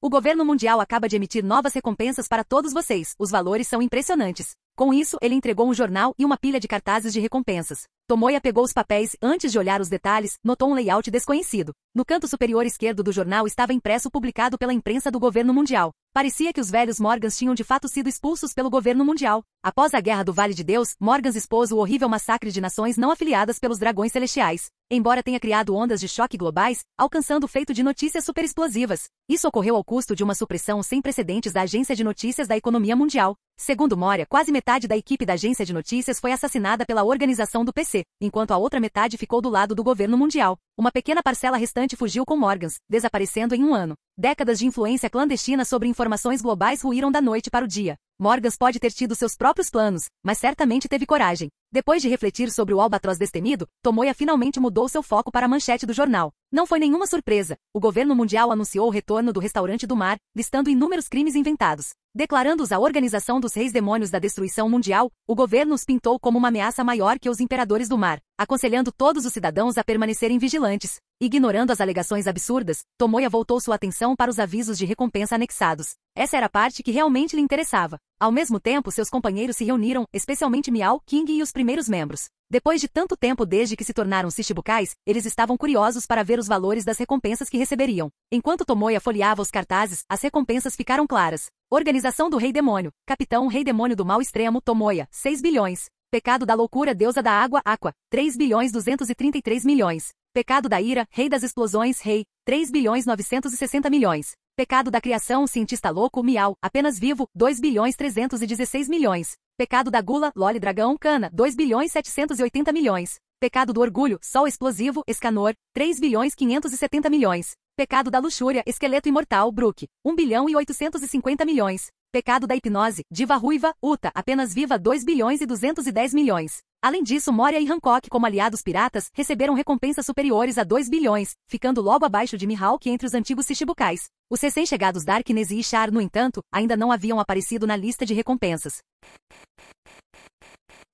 O governo mundial acaba de emitir novas recompensas para todos vocês. Os valores são impressionantes. Com isso, ele entregou um jornal e uma pilha de cartazes de recompensas. Tomoya pegou os papéis, antes de olhar os detalhes, notou um layout desconhecido. No canto superior esquerdo do jornal estava impresso publicado pela imprensa do governo mundial. Parecia que os velhos Morgans tinham de fato sido expulsos pelo governo mundial. Após a Guerra do Vale de Deus, Morgans expôs o horrível massacre de nações não afiliadas pelos dragões celestiais. Embora tenha criado ondas de choque globais, alcançando o feito de notícias superexplosivas. Isso ocorreu ao custo de uma supressão sem precedentes da Agência de Notícias da Economia Mundial. Segundo Moria, quase metade da equipe da Agência de Notícias foi assassinada pela organização do PC, enquanto a outra metade ficou do lado do governo mundial. Uma pequena parcela restante fugiu com Morgans, desaparecendo em um ano. Décadas de influência clandestina sobre informações globais ruíram da noite para o dia. Morgans pode ter tido seus próprios planos, mas certamente teve coragem. Depois de refletir sobre o albatroz destemido, Tomoya finalmente mudou seu foco para a manchete do jornal. Não foi nenhuma surpresa. O governo mundial anunciou o retorno do restaurante do mar, listando inúmeros crimes inventados. Declarando-os a Organização dos Reis Demônios da Destruição Mundial, o governo os pintou como uma ameaça maior que os imperadores do mar, aconselhando todos os cidadãos a permanecerem vigilantes. Ignorando as alegações absurdas, Tomoya voltou sua atenção para os avisos de recompensa anexados. Essa era a parte que realmente lhe interessava. Ao mesmo tempo, seus companheiros se reuniram, especialmente Miao, King e os primeiros membros. Depois de tanto tempo desde que se tornaram Shichibukais, eles estavam curiosos para ver os valores das recompensas que receberiam. Enquanto Tomoya folheava os cartazes, as recompensas ficaram claras. Organização do Rei Demônio. Capitão Rei Demônio do Mal Extremo, Tomoya, 6 bilhões. Pecado da Loucura, Deusa da Água, Aqua, 3 bilhões 233 milhões. Pecado da Ira, Rei das Explosões, Rei, 3 bilhões 960 milhões. Pecado da Criação, Cientista Louco, Miau, apenas vivo, 2 bilhões 316 milhões. Pecado da Gula, Loli Dragão, Cana, 2 bilhões 780 milhões. Pecado do Orgulho, Sol Explosivo, Escanor, 3 bilhões 570 milhões. Pecado da Luxúria, Esqueleto Imortal, Brook, 1 bilhão e 850 milhões. Pecado da Hipnose, Diva Ruiva, Uta, apenas viva, 2 bilhões e 210 milhões. Além disso, Moria e Hancock, como aliados piratas, receberam recompensas superiores a 2 bilhões, ficando logo abaixo de Mihawk entre os antigos Shichibukais. Os recém-chegados Darkness e Ishar, no entanto, ainda não haviam aparecido na lista de recompensas.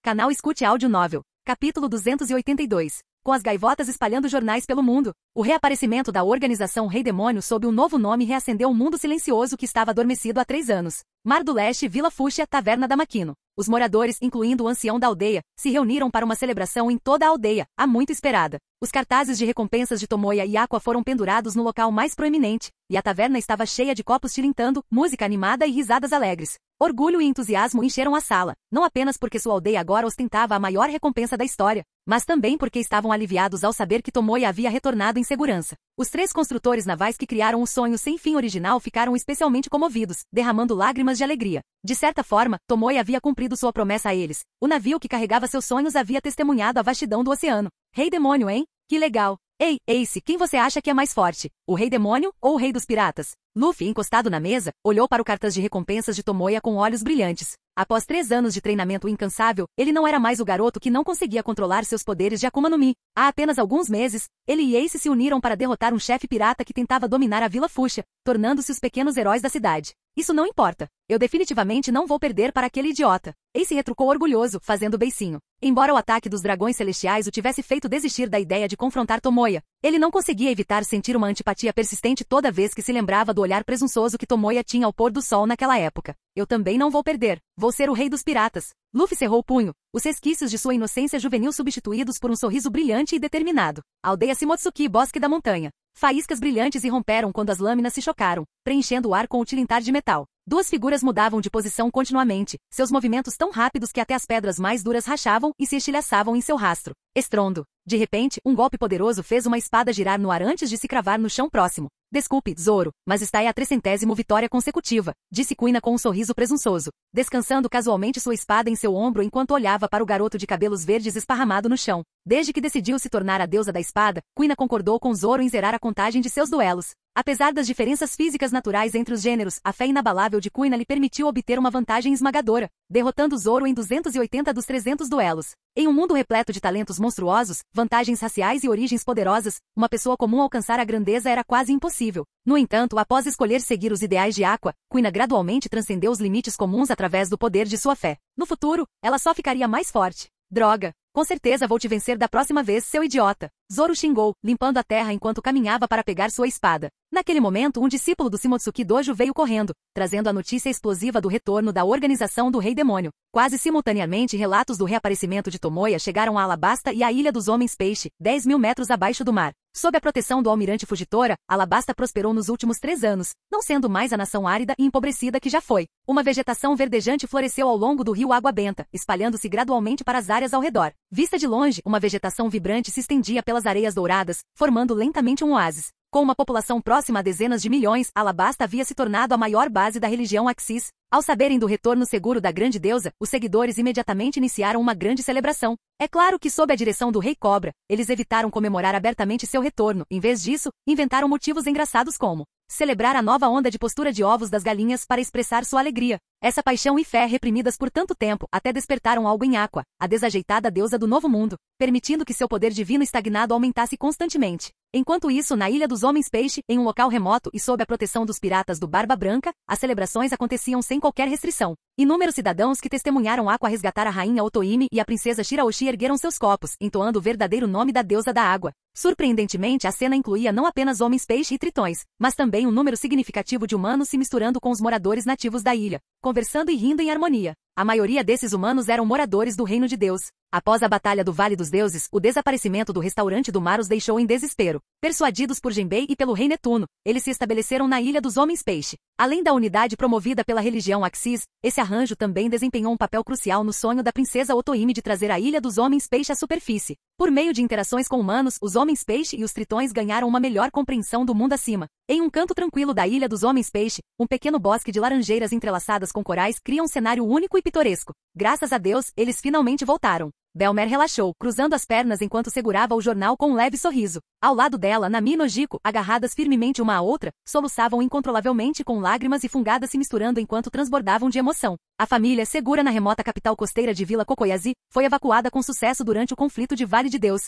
Canal Escute Áudio Novel. Capítulo 282. Com as gaivotas espalhando jornais pelo mundo, o reaparecimento da organização Rei Demônio sob um novo nome reacendeu um mundo silencioso que estava adormecido há 3 anos. Mar do Leste, Vila Fúcsia, Taverna da Maquino. Os moradores, incluindo o ancião da aldeia, se reuniram para uma celebração em toda a aldeia, há muito esperada. Os cartazes de recompensas de Tomoya e Aqua foram pendurados no local mais proeminente, e a taverna estava cheia de copos tilintando, música animada e risadas alegres. Orgulho e entusiasmo encheram a sala, não apenas porque sua aldeia agora ostentava a maior recompensa da história, mas também porque estavam aliviados ao saber que Tomoya havia retornado em segurança. Os 3 construtores navais que criaram o sonho sem fim original ficaram especialmente comovidos, derramando lágrimas de alegria. De certa forma, Tomoya havia cumprido sua promessa a eles. O navio que carregava seus sonhos havia testemunhado a vastidão do oceano. Rei Demônio, hein? Que legal! Ei, Ace, quem você acha que é mais forte? O Rei Demônio ou o Rei dos Piratas? Luffy, encostado na mesa, olhou para o cartaz de recompensas de Tomoya com olhos brilhantes. Após 3 anos de treinamento incansável, ele não era mais o garoto que não conseguia controlar seus poderes de Akuma no Mi. Há apenas alguns meses, ele e Ace se uniram para derrotar um chefe pirata que tentava dominar a Vila Fúcsia, tornando-se os pequenos heróis da cidade. Isso não importa. Eu definitivamente não vou perder para aquele idiota. Ace retrucou orgulhoso, fazendo beicinho. Embora o ataque dos dragões celestiais o tivesse feito desistir da ideia de confrontar Tomoya, ele não conseguia evitar sentir uma antipatia persistente toda vez que se lembrava do olhar presunçoso que Tomoya tinha ao pôr do sol naquela época. Eu também não vou perder. Vou ser o rei dos piratas. Luffy cerrou o punho, os resquícios de sua inocência juvenil substituídos por um sorriso brilhante e determinado. Aldeia Shimotsuki, Bosque da Montanha. Faíscas brilhantes irromperam quando as lâminas se chocaram, preenchendo o ar com o tilintar de metal. 2 figuras mudavam de posição continuamente, seus movimentos tão rápidos que até as pedras mais duras rachavam e se estilhaçavam em seu rastro. Estrondo. De repente, um golpe poderoso fez uma espada girar no ar antes de se cravar no chão próximo. Desculpe, Zoro, mas está a 300ª vitória consecutiva, disse Kuina com um sorriso presunçoso, descansando casualmente sua espada em seu ombro enquanto olhava para o garoto de cabelos verdes esparramado no chão. Desde que decidiu se tornar a deusa da espada, Kuina concordou com Zoro em zerar a contagem de seus duelos. Apesar das diferenças físicas naturais entre os gêneros, a fé inabalável de Kuina lhe permitiu obter uma vantagem esmagadora, derrotando Zoro em 280 dos 300 duelos. Em um mundo repleto de talentos monstruosos, vantagens raciais e origens poderosas, uma pessoa comum alcançar a grandeza era quase impossível. No entanto, após escolher seguir os ideais de Aqua, Kuina gradualmente transcendeu os limites comuns através do poder de sua fé. No futuro, ela só ficaria mais forte. Droga! Com certeza vou te vencer da próxima vez, seu idiota. Zoro xingou, limpando a terra enquanto caminhava para pegar sua espada. Naquele momento, um discípulo do Shimotsuki Dojo veio correndo, trazendo a notícia explosiva do retorno da organização do Rei Demônio. Quase simultaneamente, relatos do reaparecimento de Tomoya chegaram a Alabasta e à Ilha dos Homens Peixe, 10 mil metros abaixo do mar. Sob a proteção do almirante Fujitora, Alabasta prosperou nos últimos 3 anos, não sendo mais a nação árida e empobrecida que já foi. Uma vegetação verdejante floresceu ao longo do rio Água Benta, espalhando-se gradualmente para as áreas ao redor. Vista de longe, uma vegetação vibrante se estendia pelas areias douradas, formando lentamente um oásis. Com uma população próxima a dezenas de milhões, Alabasta havia se tornado a maior base da religião Axis. Ao saberem do retorno seguro da grande deusa, os seguidores imediatamente iniciaram uma grande celebração. É claro que sob a direção do Rei Cobra, eles evitaram comemorar abertamente seu retorno. Em vez disso, inventaram motivos engraçados como celebrar a nova onda de postura de ovos das galinhas para expressar sua alegria. Essa paixão e fé reprimidas por tanto tempo até despertaram algo em Aqua, a desajeitada deusa do Novo Mundo, permitindo que seu poder divino estagnado aumentasse constantemente. Enquanto isso, na Ilha dos Homens Peixe, em um local remoto e sob a proteção dos piratas do Barba Branca, as celebrações aconteciam sem qualquer restrição. Inúmeros cidadãos que testemunharam Aqua resgatar a rainha Otohime e a princesa Shiraoshi ergueram seus copos, entoando o verdadeiro nome da deusa da água. Surpreendentemente, a cena incluía não apenas homens-peixe e tritões, mas também um número significativo de humanos se misturando com os moradores nativos da ilha, conversando e rindo em harmonia. A maioria desses humanos eram moradores do Reino de Deus. Após a Batalha do Vale dos Deuses, o desaparecimento do restaurante do mar os deixou em desespero. Persuadidos por Genbei e pelo Rei Netuno, eles se estabeleceram na Ilha dos Homens Peixe. Além da unidade promovida pela religião Axis, esse arranjo também desempenhou um papel crucial no sonho da princesa Otohime de trazer a Ilha dos Homens Peixe à superfície. Por meio de interações com humanos, os Homens Peixe e os Tritões ganharam uma melhor compreensão do mundo acima. Em um canto tranquilo da Ilha dos Homens Peixe, um pequeno bosque de laranjeiras entrelaçadas com corais cria um cenário único e pitoresco. Graças a Deus, eles finalmente voltaram. Belmer relaxou, cruzando as pernas enquanto segurava o jornal com um leve sorriso. Ao lado dela, Nami e Nojiko, agarradas firmemente uma à outra, soluçavam incontrolavelmente com lágrimas e fungadas se misturando enquanto transbordavam de emoção. A família, segura na remota capital costeira de Vila Kokoyazi, foi evacuada com sucesso durante o conflito de Vale de Deus.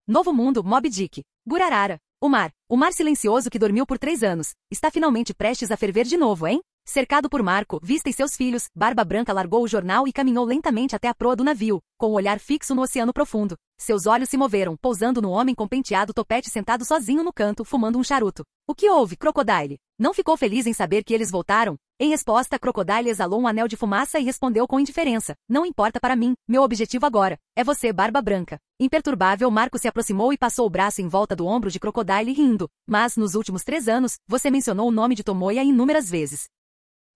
Novo Mundo, Moby Dick. Gurarara. O mar silencioso que dormiu por 3 anos, está finalmente prestes a ferver de novo, hein? Cercado por Marco, Vista e seus filhos, Barba Branca largou o jornal e caminhou lentamente até a proa do navio, com o olhar fixo no oceano profundo. Seus olhos se moveram, pousando no homem com penteado topete sentado sozinho no canto, fumando um charuto. O que houve, Crocodile? Não ficou feliz em saber que eles voltaram? Em resposta, Crocodile exalou um anel de fumaça e respondeu com indiferença. Não importa para mim, meu objetivo agora é você, Barba Branca. Imperturbável, Marco se aproximou e passou o braço em volta do ombro de Crocodile rindo. Mas, nos últimos 3 anos, você mencionou o nome de Tomoya inúmeras vezes.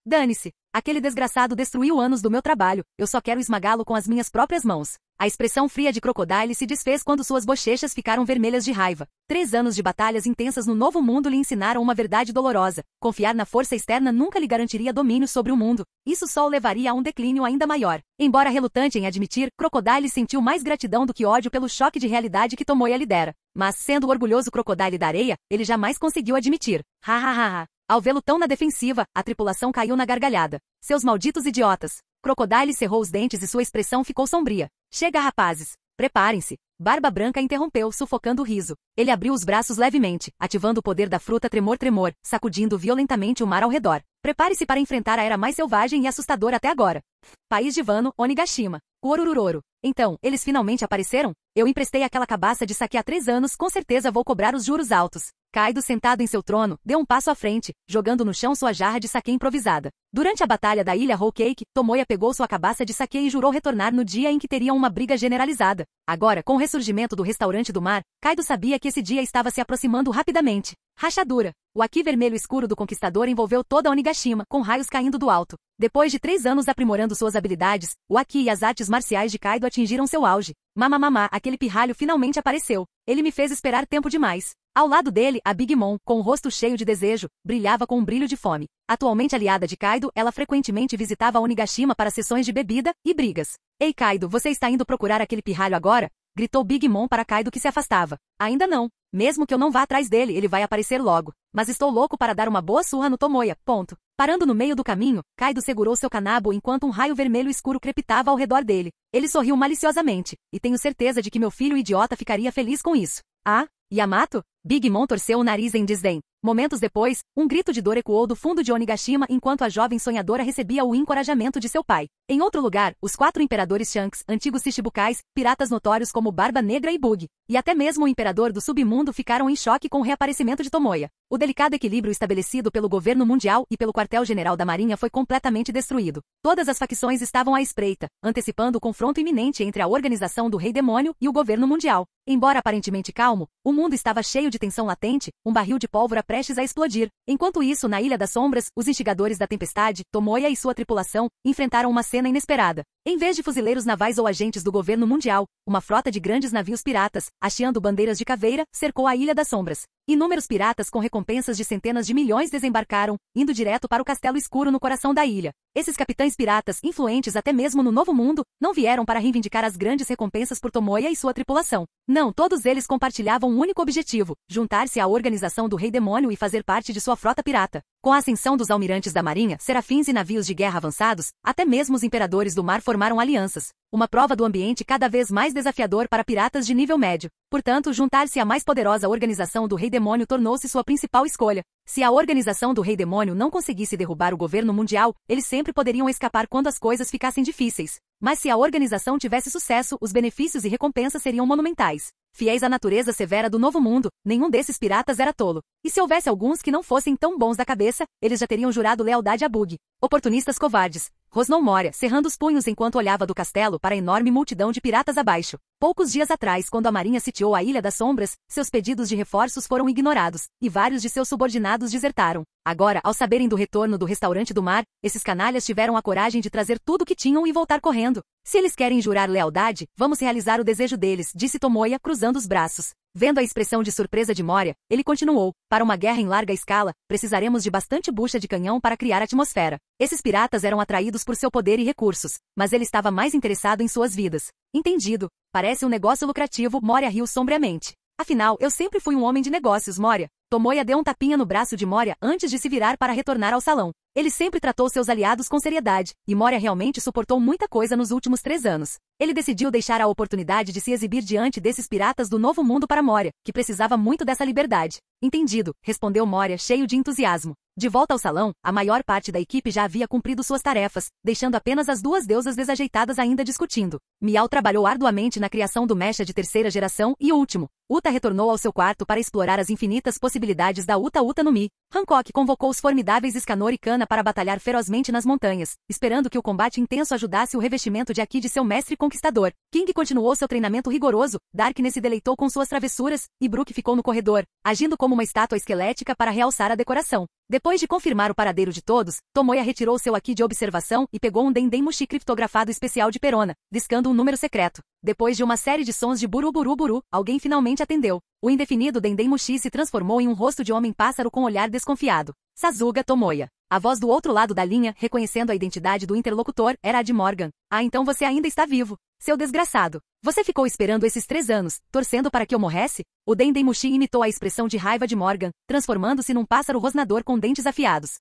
Dane-se. Aquele desgraçado destruiu anos do meu trabalho, eu só quero esmagá-lo com as minhas próprias mãos. A expressão fria de Crocodile se desfez quando suas bochechas ficaram vermelhas de raiva. 3 anos de batalhas intensas no Novo Mundo lhe ensinaram uma verdade dolorosa. Confiar na força externa nunca lhe garantiria domínio sobre o mundo. Isso só o levaria a um declínio ainda maior. Embora relutante em admitir, Crocodile sentiu mais gratidão do que ódio pelo choque de realidade que Tomoya lhe dera. Mas, sendo o orgulhoso Crocodile da areia, ele jamais conseguiu admitir. Ha ha ha ha. Ao vê-lo tão na defensiva, a tripulação caiu na gargalhada. Seus malditos idiotas. Crocodile cerrou os dentes e sua expressão ficou sombria. Chega, rapazes. Preparem-se. Barba Branca interrompeu, sufocando o riso. Ele abriu os braços levemente, ativando o poder da fruta tremor, sacudindo violentamente o mar ao redor. Prepare-se para enfrentar a era mais selvagem e assustadora até agora. País de Wano, Onigashima. Kuorururoro. Então, eles finalmente apareceram? Eu emprestei aquela cabaça de saque há 3 anos, com certeza vou cobrar os juros altos. Kaido, sentado em seu trono, deu um passo à frente, jogando no chão sua jarra de saque improvisada. Durante a batalha da Ilha Whole Cake, Tomoya pegou sua cabaça de saque e jurou retornar no dia em que teriam uma briga generalizada. Agora, com o ressurgimento do restaurante do mar, Kaido sabia que esse dia estava se aproximando rapidamente. Rachadura. O Haki vermelho escuro do conquistador envolveu toda a Onigashima, com raios caindo do alto. Depois de 3 anos aprimorando suas habilidades, o Haki e as artes marciais de Kaido atingiram seu auge. Mamamamá, aquele pirralho finalmente apareceu. Ele me fez esperar tempo demais. Ao lado dele, a Big Mom, com o rosto cheio de desejo, brilhava com um brilho de fome. Atualmente aliada de Kaido, ela frequentemente visitava a Onigashima para sessões de bebida e brigas. Ei Kaido, você está indo procurar aquele pirralho agora? Gritou Big Mom para Kaido que se afastava. Ainda não. Mesmo que eu não vá atrás dele, ele vai aparecer logo. Mas estou louco para dar uma boa surra no Tomoya. Ponto. Parando no meio do caminho, Kaido segurou seu kanabo enquanto um raio vermelho escuro crepitava ao redor dele. Ele sorriu maliciosamente. E tenho certeza de que meu filho idiota ficaria feliz com isso. Ah? Yamato? Big Mom torceu o nariz em desdém. Momentos depois, um grito de dor ecoou do fundo de Onigashima enquanto a jovem sonhadora recebia o encorajamento de seu pai. Em outro lugar, os 4 imperadores Shanks, antigos Shichibukais, piratas notórios como Barba Negra e Bug, e até mesmo o imperador do submundo ficaram em choque com o reaparecimento de Tomoya. O delicado equilíbrio estabelecido pelo governo mundial e pelo quartel-general da Marinha foi completamente destruído. Todas as facções estavam à espreita, antecipando o confronto iminente entre a organização do Rei Demônio e o governo mundial. Embora aparentemente calmo, o mundo estava cheio de tensão latente, um barril de pólvora prestes a explodir. Enquanto isso, na Ilha das Sombras, os instigadores da tempestade, Tomoya e sua tripulação, enfrentaram uma cena inesperada. Em vez de fuzileiros navais ou agentes do governo mundial, uma frota de grandes navios piratas, hasteando bandeiras de caveira, cercou a Ilha das Sombras. Inúmeros piratas com recompensas de centenas de milhões desembarcaram, indo direto para o Castelo Escuro no coração da ilha. Esses capitães piratas, influentes até mesmo no Novo Mundo, não vieram para reivindicar as grandes recompensas por Tomoya e sua tripulação. Não, todos eles compartilhavam um único objetivo: juntar-se à organização do Rei Demônio e fazer parte de sua frota pirata. Com a ascensão dos almirantes da Marinha, serafins e navios de guerra avançados, até mesmo os imperadores do mar formaram alianças. Uma prova do ambiente cada vez mais desafiador para piratas de nível médio. Portanto, juntar-se à mais poderosa organização do Rei Demônio tornou-se sua principal escolha. Se a organização do Rei Demônio não conseguisse derrubar o governo mundial, eles sempre poderiam escapar quando as coisas ficassem difíceis. Mas se a organização tivesse sucesso, os benefícios e recompensas seriam monumentais. Fiéis à natureza severa do Novo Mundo, nenhum desses piratas era tolo. E se houvesse alguns que não fossem tão bons da cabeça, eles já teriam jurado lealdade a Bug. Oportunistas covardes. Rosnou Moria, cerrando os punhos enquanto olhava do castelo para a enorme multidão de piratas abaixo. Poucos dias atrás, quando a Marinha sitiou a Ilha das Sombras, seus pedidos de reforços foram ignorados, e vários de seus subordinados desertaram. Agora, ao saberem do retorno do restaurante do mar, esses canalhas tiveram a coragem de trazer tudo o que tinham e voltar correndo. Se eles querem jurar lealdade, vamos realizar o desejo deles, disse Tomoya, cruzando os braços. Vendo a expressão de surpresa de Moria, ele continuou: para uma guerra em larga escala, precisaremos de bastante bucha de canhão para criar atmosfera. Esses piratas eram atraídos por seu poder e recursos, mas ele estava mais interessado em suas vidas. Entendido. Parece um negócio lucrativo, Moria riu sombriamente. Afinal, eu sempre fui um homem de negócios, Moria. Tomoya deu um tapinha no braço de Moria antes de se virar para retornar ao salão. Ele sempre tratou seus aliados com seriedade, e Moria realmente suportou muita coisa nos últimos 3 anos. Ele decidiu deixar a oportunidade de se exibir diante desses piratas do Novo Mundo para Moria, que precisava muito dessa liberdade. Entendido, respondeu Moria, cheio de entusiasmo. De volta ao salão, a maior parte da equipe já havia cumprido suas tarefas, deixando apenas as 2 deusas desajeitadas ainda discutindo. Miao trabalhou arduamente na criação do mecha de 3ª geração e último. Uta retornou ao seu quarto para explorar as infinitas possibilidades da Uta Uta no Mi. Hancock convocou os formidáveis Escanor e Kana para batalhar ferozmente nas montanhas, esperando que o combate intenso ajudasse o revestimento de Aki de seu mestre conquistador. King continuou seu treinamento rigoroso, Darkness se deleitou com suas travessuras, e Brook ficou no corredor, agindo como uma estátua esquelética para realçar a decoração. Depois de confirmar o paradeiro de todos, Tomoya retirou seu Aki de observação e pegou um Dendemushi criptografado especial de Perona, discando um número secreto. Depois de uma série de sons de buru-buru-buru, alguém finalmente atendeu. O indefinido Dendemushi se transformou em um rosto de homem-pássaro com olhar desconfiado. Sasuga Tomoya. A voz do outro lado da linha, reconhecendo a identidade do interlocutor, era a de Morgan. Ah, então você ainda está vivo. Seu desgraçado. Você ficou esperando esses 3 anos, torcendo para que eu morresse? O Dendemushi imitou a expressão de raiva de Morgan, transformando-se num pássaro rosnador com dentes afiados.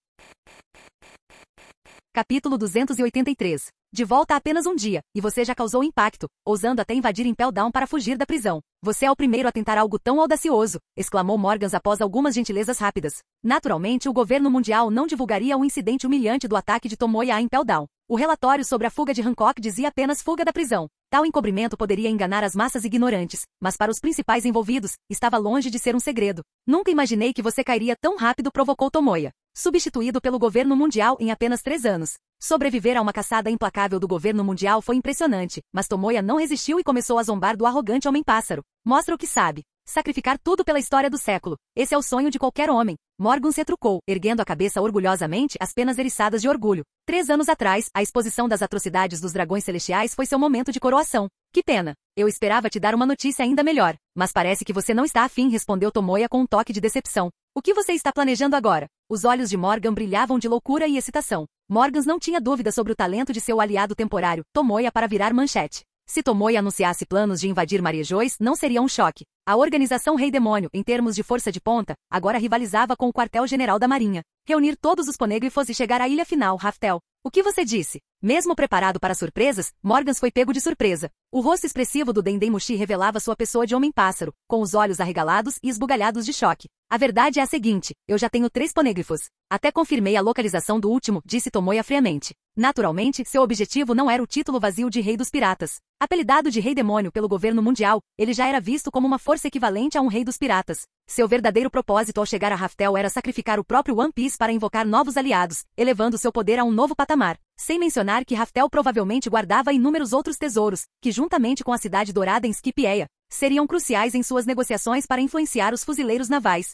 Capítulo 283. De volta há apenas um dia, e você já causou impacto, ousando até invadir Impel Down para fugir da prisão. Você é o primeiro a tentar algo tão audacioso, exclamou Morgans após algumas gentilezas rápidas. Naturalmente, o governo mundial não divulgaria o incidente humilhante do ataque de Tomoya a Impel Down. O relatório sobre a fuga de Hancock dizia apenas fuga da prisão. Tal encobrimento poderia enganar as massas ignorantes, mas para os principais envolvidos, estava longe de ser um segredo. Nunca imaginei que você cairia tão rápido, provocou Tomoya. Substituído pelo governo mundial em apenas 3 anos. Sobreviver a uma caçada implacável do governo mundial foi impressionante, mas Tomoya não resistiu e começou a zombar do arrogante homem-pássaro. Mostra o que sabe. Sacrificar tudo pela história do século. Esse é o sonho de qualquer homem. Morgan se retrucou, erguendo a cabeça orgulhosamente, as penas eriçadas de orgulho. 3 anos atrás, a exposição das atrocidades dos dragões celestiais foi seu momento de coroação. Que pena. Eu esperava te dar uma notícia ainda melhor. Mas parece que você não está afim, respondeu Tomoya com um toque de decepção. O que você está planejando agora? Os olhos de Morgan brilhavam de loucura e excitação. Morgans não tinha dúvida sobre o talento de seu aliado temporário, Tomoya, para virar manchete. Se Tomoya anunciasse planos de invadir Mariejois, não seria um choque. A organização Rei Demônio, em termos de força de ponta, agora rivalizava com o quartel-general da Marinha. Reunir todos os poneglyphos e chegar à ilha final, Raftel. O que você disse? Mesmo preparado para surpresas, Morgans foi pego de surpresa. O rosto expressivo do Dendemushi revelava sua pessoa de homem-pássaro, com os olhos arregalados e esbugalhados de choque. A verdade é a seguinte, eu já tenho 3 ponêglifos. Até confirmei a localização do último, disse Tomoya friamente. Naturalmente, seu objetivo não era o título vazio de Rei dos Piratas. Apelidado de Rei Demônio pelo governo mundial, ele já era visto como uma força equivalente a um Rei dos Piratas. Seu verdadeiro propósito ao chegar a Raftel era sacrificar o próprio One Piece para invocar novos aliados, elevando seu poder a um novo patamar. Sem mencionar que Raftel provavelmente guardava inúmeros outros tesouros, que juntamente com a cidade dourada em Skipieia, seriam cruciais em suas negociações para influenciar os fuzileiros navais.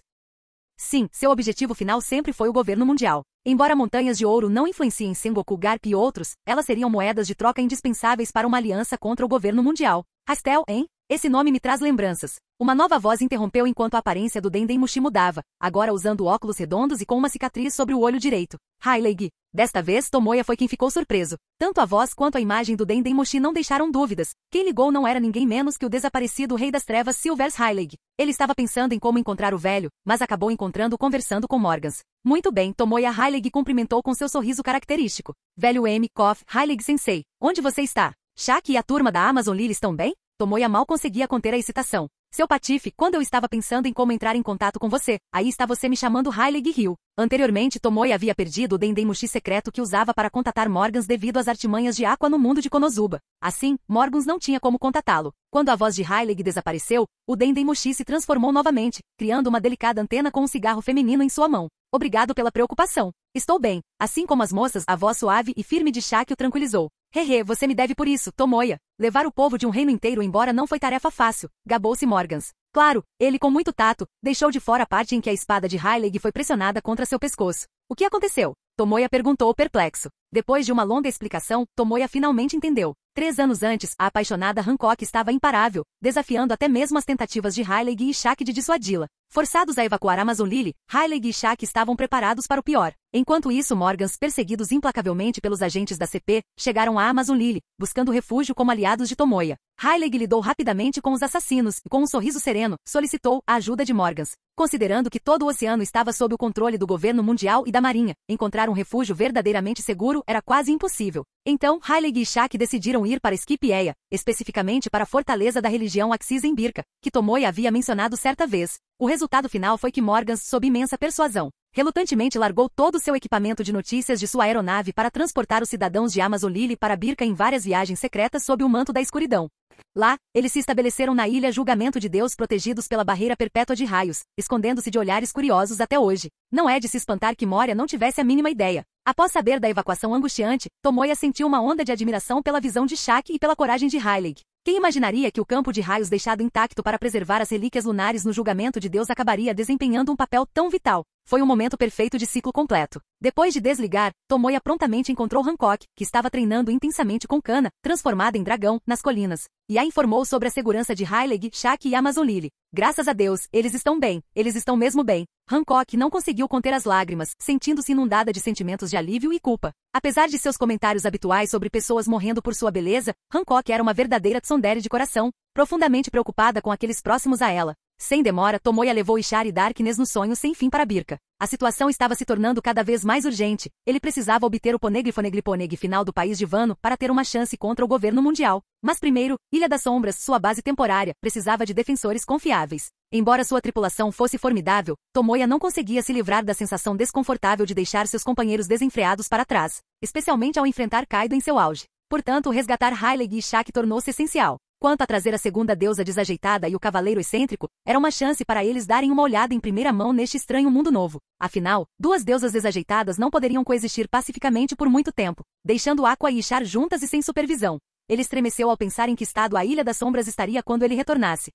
Sim, seu objetivo final sempre foi o governo mundial. Embora montanhas de ouro não influenciem Sengoku, Garp e outros, elas seriam moedas de troca indispensáveis para uma aliança contra o governo mundial. Raftel, hein? Esse nome me traz lembranças. Uma nova voz interrompeu enquanto a aparência do Dendemushi mudava, agora usando óculos redondos e com uma cicatriz sobre o olho direito. Hyleg. Desta vez, Tomoya foi quem ficou surpreso. Tanto a voz quanto a imagem do Dendemushi não deixaram dúvidas. Quem ligou não era ninguém menos que o desaparecido Rei das Trevas Silvers Hyleg. Ele estava pensando em como encontrar o velho, mas acabou encontrando conversando com Morgans. Muito bem, Tomoya Hyleg cumprimentou com seu sorriso característico. Velho M. Koff, Hyleg Sensei, onde você está? Shaki e a turma da Amazon Lily estão bem? Tomoya mal conseguia conter a excitação. Seu patife, quando eu estava pensando em como entrar em contato com você, aí está você me chamando Hyleg Hill. Anteriormente, Tomoya havia perdido o Dendemushi secreto que usava para contatar Morgans devido às artimanhas de Aqua no mundo de Konosuba. Assim, Morgans não tinha como contatá-lo. Quando a voz de Hyleg desapareceu, o Dendemushi se transformou novamente, criando uma delicada antena com um cigarro feminino em sua mão. Obrigado pela preocupação. Estou bem. Assim como as moças, a voz suave e firme de Shaki o tranquilizou. Hehe, você me deve por isso, Tomoya. Levar o povo de um reino inteiro embora não foi tarefa fácil, gabou-se Morgans. Claro, ele com muito tato, deixou de fora a parte em que a espada de Hyleg foi pressionada contra seu pescoço. O que aconteceu? Tomoya perguntou perplexo. Depois de uma longa explicação, Tomoya finalmente entendeu. 3 anos antes, a apaixonada Hancock estava imparável, desafiando até mesmo as tentativas de Hyleg e Shaki de dissuadi-la. Forçados a evacuar Amazon Lily, Hyleg e Shaki estavam preparados para o pior. Enquanto isso, Morgans, perseguidos implacavelmente pelos agentes da CP, chegaram a Amazon Lily, buscando refúgio como aliados de Tomoya. Hyleg lidou rapidamente com os assassinos e, com um sorriso sereno, solicitou a ajuda de Morgans. Considerando que todo o oceano estava sob o controle do governo mundial e da marinha, encontrar um refúgio verdadeiramente seguro era quase impossível. Então, Hyleg e Shaki decidiram ir para Skipieia, especificamente para a fortaleza da religião Axis em Birka, que Tomoya havia mencionado certa vez. O resultado final foi que Morgans, sob imensa persuasão, relutantemente largou todo o seu equipamento de notícias de sua aeronave para transportar os cidadãos de Amazon Lily para Birka em várias viagens secretas sob o manto da escuridão. Lá, eles se estabeleceram na ilha Julgamento de Deus protegidos pela barreira perpétua de raios, escondendo-se de olhares curiosos até hoje. Não é de se espantar que Moria não tivesse a mínima ideia. Após saber da evacuação angustiante, Tomoya sentiu uma onda de admiração pela visão de Shaki e pela coragem de Hyleg. Quem imaginaria que o campo de raios deixado intacto para preservar as relíquias lunares no julgamento de Deus acabaria desempenhando um papel tão vital? Foi um momento perfeito de ciclo completo. Depois de desligar, Tomoya prontamente encontrou Hancock, que estava treinando intensamente com Kana, transformada em dragão, nas colinas, e a informou sobre a segurança de Hyleg, Shaki e Amazon Lily. Graças a Deus, eles estão bem, eles estão mesmo bem. Hancock não conseguiu conter as lágrimas, sentindo-se inundada de sentimentos de alívio e culpa. Apesar de seus comentários habituais sobre pessoas morrendo por sua beleza, Hancock era uma verdadeira tsundere de coração, profundamente preocupada com aqueles próximos a ela. Sem demora, Tomoya levou Ishar e Darkness no sonho sem fim para Birka. A situação estava se tornando cada vez mais urgente. Ele precisava obter o Poneglyphoneglyphoneg final do país de Wano para ter uma chance contra o governo mundial. Mas primeiro, Ilha das Sombras, sua base temporária, precisava de defensores confiáveis. Embora sua tripulação fosse formidável, Tomoya não conseguia se livrar da sensação desconfortável de deixar seus companheiros desenfreados para trás, especialmente ao enfrentar Kaido em seu auge. Portanto, resgatar Hyleg e Shaki tornou-se essencial. Quanto a trazer a segunda deusa desajeitada e o cavaleiro excêntrico, era uma chance para eles darem uma olhada em primeira mão neste estranho mundo novo. Afinal, 2 deusas desajeitadas não poderiam coexistir pacificamente por muito tempo, deixando Aqua e Ishar juntas e sem supervisão. Ele estremeceu ao pensar em que estado a Ilha das Sombras estaria quando ele retornasse.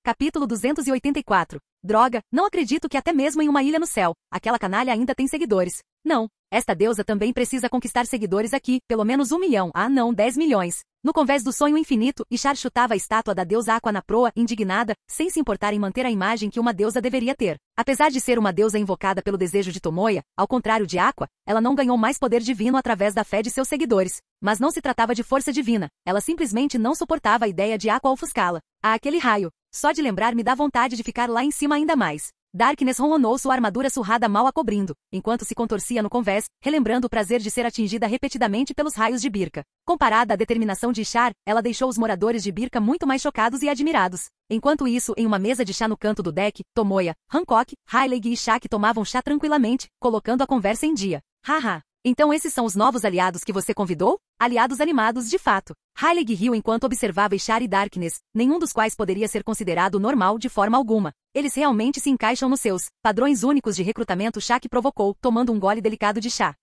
Capítulo 284. Droga, não acredito que até mesmo em uma ilha no céu, aquela canalha ainda tem seguidores. Não, esta deusa também precisa conquistar seguidores aqui, pelo menos 1 milhão, ah não, 10 milhões. No convés do sonho infinito, Ishar chutava a estátua da deusa Aqua na proa, indignada, sem se importar em manter a imagem que uma deusa deveria ter. Apesar de ser uma deusa invocada pelo desejo de Tomoya, ao contrário de Aqua, ela não ganhou mais poder divino através da fé de seus seguidores. Mas não se tratava de força divina, ela simplesmente não suportava a ideia de Aqua ofuscá-la. Ah, aquele raio! Só de lembrar me dá vontade de ficar lá em cima ainda mais. Darkness ronronou, sua armadura surrada mal a cobrindo, enquanto se contorcia no convés, relembrando o prazer de ser atingida repetidamente pelos raios de Birka. Comparada à determinação de Ishar, ela deixou os moradores de Birka muito mais chocados e admirados. Enquanto isso, em uma mesa de chá no canto do deck, Tomoya, Hancock, Rayleigh e Shaq tomavam chá tranquilamente, colocando a conversa em dia. Haha. Então esses são os novos aliados que você convidou? Aliados animados de fato. Rayleigh riu enquanto observava Ishar e Darkness, nenhum dos quais poderia ser considerado normal de forma alguma. Eles realmente se encaixam nos seus padrões únicos de recrutamento. Shaq provocou, tomando um gole delicado de chá.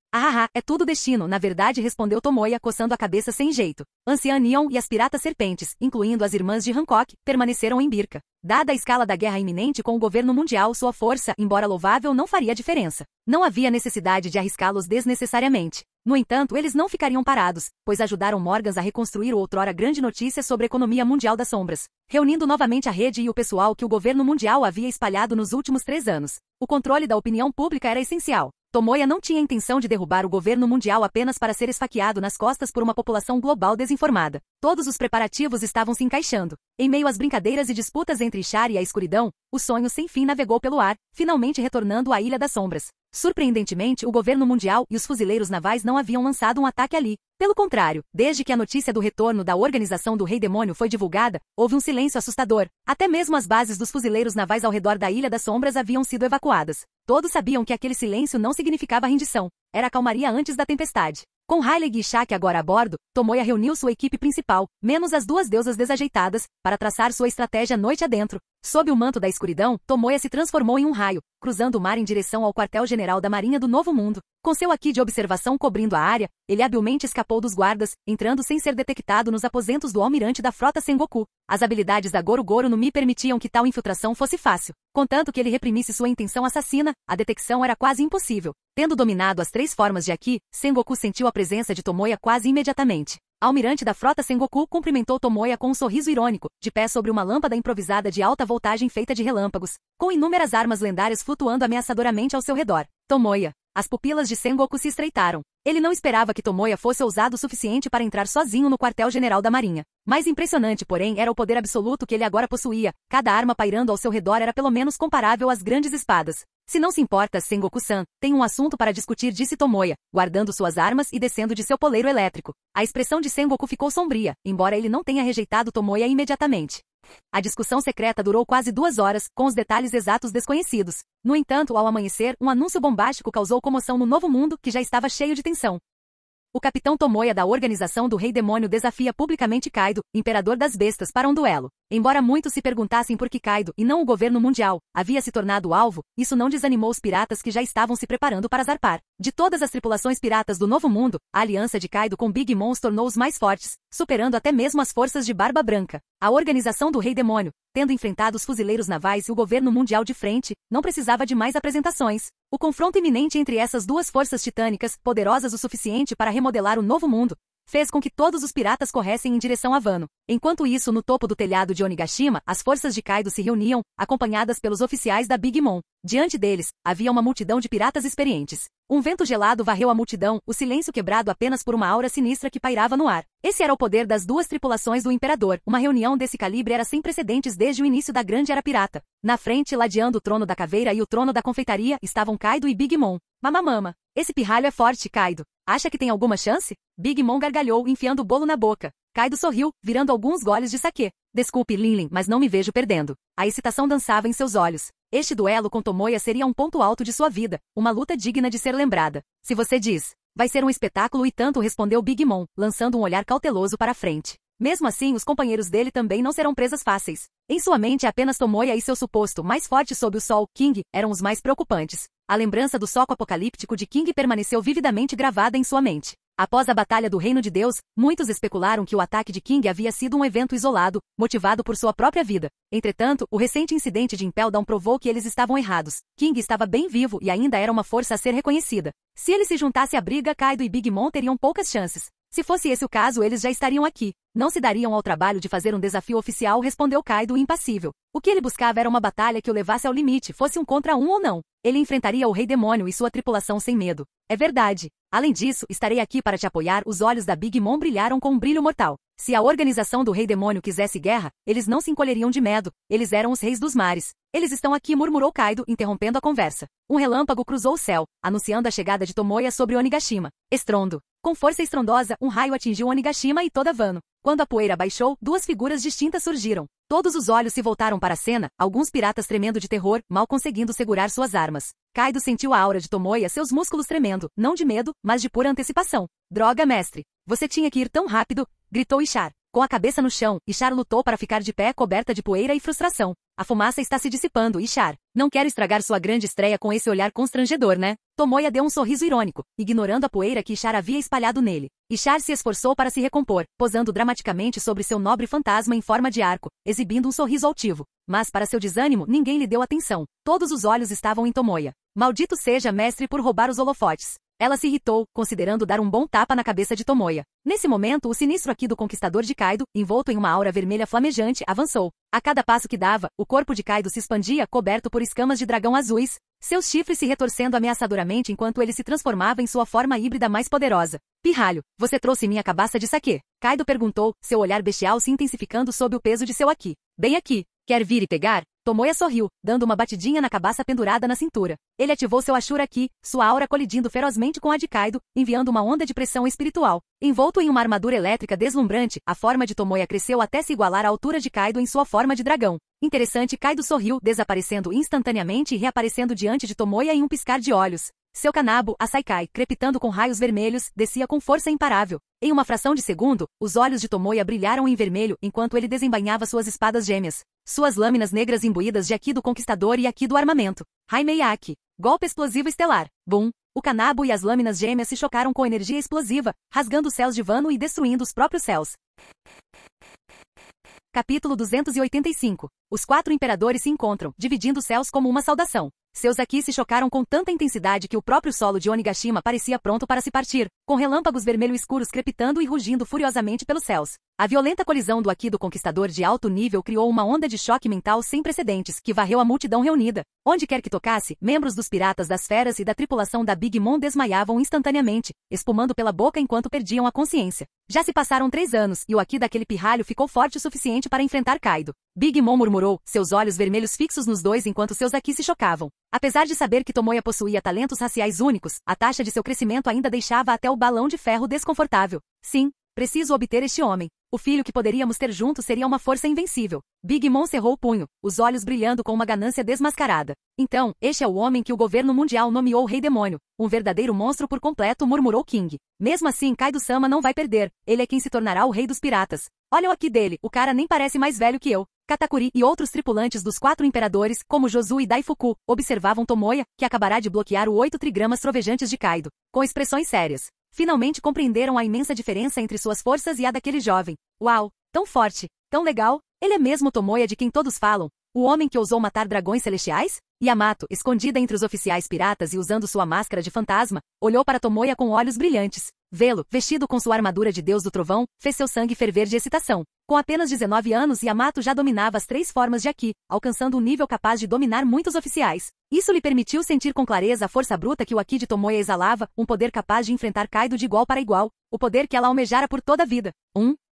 É tudo destino, na verdade, respondeu Tomoya, coçando a cabeça sem jeito. Anciã Neon e as piratas serpentes, incluindo as irmãs de Hancock, permaneceram em Birka. Dada a escala da guerra iminente com o governo mundial, sua força, embora louvável, não faria diferença. Não havia necessidade de arriscá-los desnecessariamente. No entanto, eles não ficariam parados, pois ajudaram Morgans a reconstruir o outrora grande notícia sobre a economia mundial das sombras, reunindo novamente a rede e o pessoal que o governo mundial havia espalhado nos últimos 3 anos. O controle da opinião pública era essencial. Tomoya não tinha intenção de derrubar o governo mundial apenas para ser esfaqueado nas costas por uma população global desinformada. Todos os preparativos estavam se encaixando. Em meio às brincadeiras e disputas entre Ishar e a escuridão, o sonho sem fim navegou pelo ar, finalmente retornando à Ilha das Sombras. Surpreendentemente, o governo mundial e os fuzileiros navais não haviam lançado um ataque ali. Pelo contrário, desde que a notícia do retorno da organização do Rei Demônio foi divulgada, houve um silêncio assustador. Até mesmo as bases dos fuzileiros navais ao redor da Ilha das Sombras haviam sido evacuadas. Todos sabiam que aquele silêncio não significava rendição. Era a calmaria antes da tempestade. Com Rayleigh e Shaq agora a bordo, Tomoya reuniu sua equipe principal, menos as 2 deusas desajeitadas, para traçar sua estratégia noite adentro. Sob o manto da escuridão, Tomoya se transformou em um raio, cruzando o mar em direção ao quartel-general da Marinha do Novo Mundo. Com seu haki de observação cobrindo a área, ele habilmente escapou dos guardas, entrando sem ser detectado nos aposentos do almirante da frota Sengoku. As habilidades da Goro Goro no Mi permitiam que tal infiltração fosse fácil. Contanto que ele reprimisse sua intenção assassina, a detecção era quase impossível. Tendo dominado as 3 formas de haki, Sengoku sentiu a presença de Tomoya quase imediatamente. Almirante da frota Sengoku cumprimentou Tomoya com um sorriso irônico, de pé sobre uma lâmpada improvisada de alta voltagem feita de relâmpagos, com inúmeras armas lendárias flutuando ameaçadoramente ao seu redor. Tomoya. As pupilas de Sengoku se estreitaram. Ele não esperava que Tomoya fosse ousado o suficiente para entrar sozinho no quartel-general da Marinha. Mais impressionante, porém, era o poder absoluto que ele agora possuía. Cada arma pairando ao seu redor era pelo menos comparável às grandes espadas. Se não se importa, Sengoku-san, tem um assunto para discutir, disse Tomoya, guardando suas armas e descendo de seu poleiro elétrico. A expressão de Sengoku ficou sombria, embora ele não tenha rejeitado Tomoya imediatamente. A discussão secreta durou quase 2 horas, com os detalhes exatos desconhecidos. No entanto, ao amanhecer, um anúncio bombástico causou comoção no Novo Mundo, que já estava cheio de tensão. O capitão Tomoya da organização do Rei Demônio desafia publicamente Kaido, imperador das bestas, para um duelo. Embora muitos se perguntassem por que Kaido, e não o governo mundial, havia se tornado alvo, isso não desanimou os piratas que já estavam se preparando para zarpar. De todas as tripulações piratas do Novo Mundo, a aliança de Kaido com Big Mom os tornou os mais fortes, superando até mesmo as forças de Barba Branca. A organização do Rei Demônio, tendo enfrentado os fuzileiros navais e o governo mundial de frente, não precisava de mais apresentações. O confronto iminente entre essas 2 forças titânicas, poderosas o suficiente para remodelar o Novo Mundo, fez com que todos os piratas corressem em direção a Wano. Enquanto isso, no topo do telhado de Onigashima, as forças de Kaido se reuniam, acompanhadas pelos oficiais da Big Mom. Diante deles, havia uma multidão de piratas experientes. Um vento gelado varreu a multidão, o silêncio quebrado apenas por uma aura sinistra que pairava no ar. Esse era o poder das 2 tripulações do Imperador. Uma reunião desse calibre era sem precedentes desde o início da Grande Era Pirata. Na frente, ladeando o trono da caveira e o trono da confeitaria, estavam Kaido e Big Mom. Mamamama. Esse pirralho é forte, Kaido. Acha que tem alguma chance? Big Mom gargalhou, enfiando o bolo na boca. Kaido sorriu, virando alguns goles de saquê. Desculpe, Linlin, mas não me vejo perdendo. A excitação dançava em seus olhos. Este duelo com Tomoya seria um ponto alto de sua vida, uma luta digna de ser lembrada. Se você diz, vai ser um espetáculo e tanto, respondeu Big Mom, lançando um olhar cauteloso para a frente. Mesmo assim, os companheiros dele também não serão presas fáceis. Em sua mente, apenas Tomoya e seu suposto mais forte sob o sol, King, eram os mais preocupantes. A lembrança do soco apocalíptico de King permaneceu vividamente gravada em sua mente. Após a Batalha do Reino de Deus, muitos especularam que o ataque de King havia sido um evento isolado, motivado por sua própria vida. Entretanto, o recente incidente de Impel Down provou que eles estavam errados. King estava bem vivo e ainda era uma força a ser reconhecida. Se ele se juntasse à briga, Kaido e Big Mom teriam poucas chances. Se fosse esse o caso, eles já estariam aqui. Não se dariam ao trabalho de fazer um desafio oficial, respondeu Kaido impassível. O que ele buscava era uma batalha que o levasse ao limite, fosse um contra um ou não. ele enfrentaria o Rei Demônio e sua tripulação sem medo. É verdade. Além disso, estarei aqui para te apoiar. Os olhos da Big Mom brilharam com um brilho mortal. Se a organização do Rei Demônio quisesse guerra, eles não se encolheriam de medo. Eles eram os reis dos mares. Eles estão aqui, murmurou Kaido, interrompendo a conversa. Um relâmpago cruzou o céu, anunciando a chegada de Tomoya sobre Onigashima. Estrondo. Com força estrondosa, um raio atingiu Onigashima e toda Wano. Quando a poeira baixou, duas figuras distintas surgiram. Todos os olhos se voltaram para a cena, alguns piratas tremendo de terror, mal conseguindo segurar suas armas. Kaido sentiu a aura de Tomoya, seus músculos tremendo, não de medo, mas de pura antecipação. Droga, mestre! Você tinha que ir tão rápido! Gritou Ishar. Com a cabeça no chão, Ishar lutou para ficar de pé, coberta de poeira e frustração. A fumaça está se dissipando, Ishar. Não quero estragar sua grande estreia com esse olhar constrangedor, né? Tomoya deu um sorriso irônico, ignorando a poeira que Ishar havia espalhado nele. Ishar se esforçou para se recompor, posando dramaticamente sobre seu nobre fantasma em forma de arco, exibindo um sorriso altivo. Mas para seu desânimo, ninguém lhe deu atenção. Todos os olhos estavam em Tomoya. Maldito seja, mestre, por roubar os holofotes. Ela se irritou, considerando dar um bom tapa na cabeça de Tomoya. Nesse momento, o sinistro Aki do conquistador de Kaido, envolto em uma aura vermelha flamejante, avançou. A cada passo que dava, o corpo de Kaido se expandia, coberto por escamas de dragão azuis, seus chifres se retorcendo ameaçadoramente enquanto ele se transformava em sua forma híbrida mais poderosa. Pirralho, você trouxe minha cabaça de saquê? Kaido perguntou, seu olhar bestial se intensificando sob o peso de seu Aki. Bem aqui. Quer vir e pegar? Tomoya sorriu, dando uma batidinha na cabaça pendurada na cintura. Ele ativou seu Ashura Ki, sua aura colidindo ferozmente com a de Kaido, enviando uma onda de pressão espiritual. Envolto em uma armadura elétrica deslumbrante, a forma de Tomoya cresceu até se igualar à altura de Kaido em sua forma de dragão. Interessante, Kaido sorriu, desaparecendo instantaneamente e reaparecendo diante de Tomoya em um piscar de olhos. Seu kanabo, a Saikai, crepitando com raios vermelhos, descia com força imparável. Em uma fração de segundo, os olhos de Tomoya brilharam em vermelho enquanto ele desembainhava suas espadas gêmeas. Suas lâminas negras imbuídas de Aki do Conquistador e Aki do Armamento. Haimei-Aki. Golpe explosivo estelar. Bum. O kanabo e as lâminas gêmeas se chocaram com energia explosiva, rasgando os céus de Wano e destruindo os próprios céus. Capítulo 285. Os quatro imperadores se encontram, dividindo os céus como uma saudação. Seus Aki se chocaram com tanta intensidade que o próprio solo de Onigashima parecia pronto para se partir, com relâmpagos vermelho escuros crepitando e rugindo furiosamente pelos céus. A violenta colisão do Aki do Conquistador de alto nível criou uma onda de choque mental sem precedentes que varreu a multidão reunida. Onde quer que tocasse, membros dos piratas das feras e da tripulação da Big Mom desmaiavam instantaneamente, espumando pela boca enquanto perdiam a consciência. Já se passaram 3 anos e o Aki daquele pirralho ficou forte o suficiente para enfrentar Kaido. Big Mom murmurou, seus olhos vermelhos fixos nos dois enquanto seus Aki se chocavam. Apesar de saber que Tomoya possuía talentos raciais únicos, a taxa de seu crescimento ainda deixava até o balão de ferro desconfortável. Sim, preciso obter este homem. O filho que poderíamos ter juntos seria uma força invencível. Big Mom cerrou o punho, os olhos brilhando com uma ganância desmascarada. Então, este é o homem que o governo mundial nomeou Rei Demônio. Um verdadeiro monstro por completo, murmurou King. Mesmo assim, Kaido-sama não vai perder. Ele é quem se tornará o rei dos piratas. Olha o Aki dele, o cara nem parece mais velho que eu. Katakuri e outros tripulantes dos 4 imperadores, como Jozu e Daifuku, observavam Tomoya, que acabará de bloquear o 8 trigramas trovejantes de Kaido, com expressões sérias. Finalmente compreenderam a imensa diferença entre suas forças e a daquele jovem. Uau! Tão forte! Tão legal! Ele é mesmo Tomoya de quem todos falam? O homem que ousou matar dragões celestiais? Yamato, escondida entre os oficiais piratas e usando sua máscara de fantasma, olhou para Tomoya com olhos brilhantes. Vê-lo, vestido com sua armadura de Deus do Trovão, fez seu sangue ferver de excitação. Com apenas 19 anos, Yamato já dominava as 3 formas de Aki, alcançando um nível capaz de dominar muitos oficiais. Isso lhe permitiu sentir com clareza a força bruta que o Aki de Tomoya exalava, um poder capaz de enfrentar Kaido de igual para igual, o poder que ela almejara por toda a vida.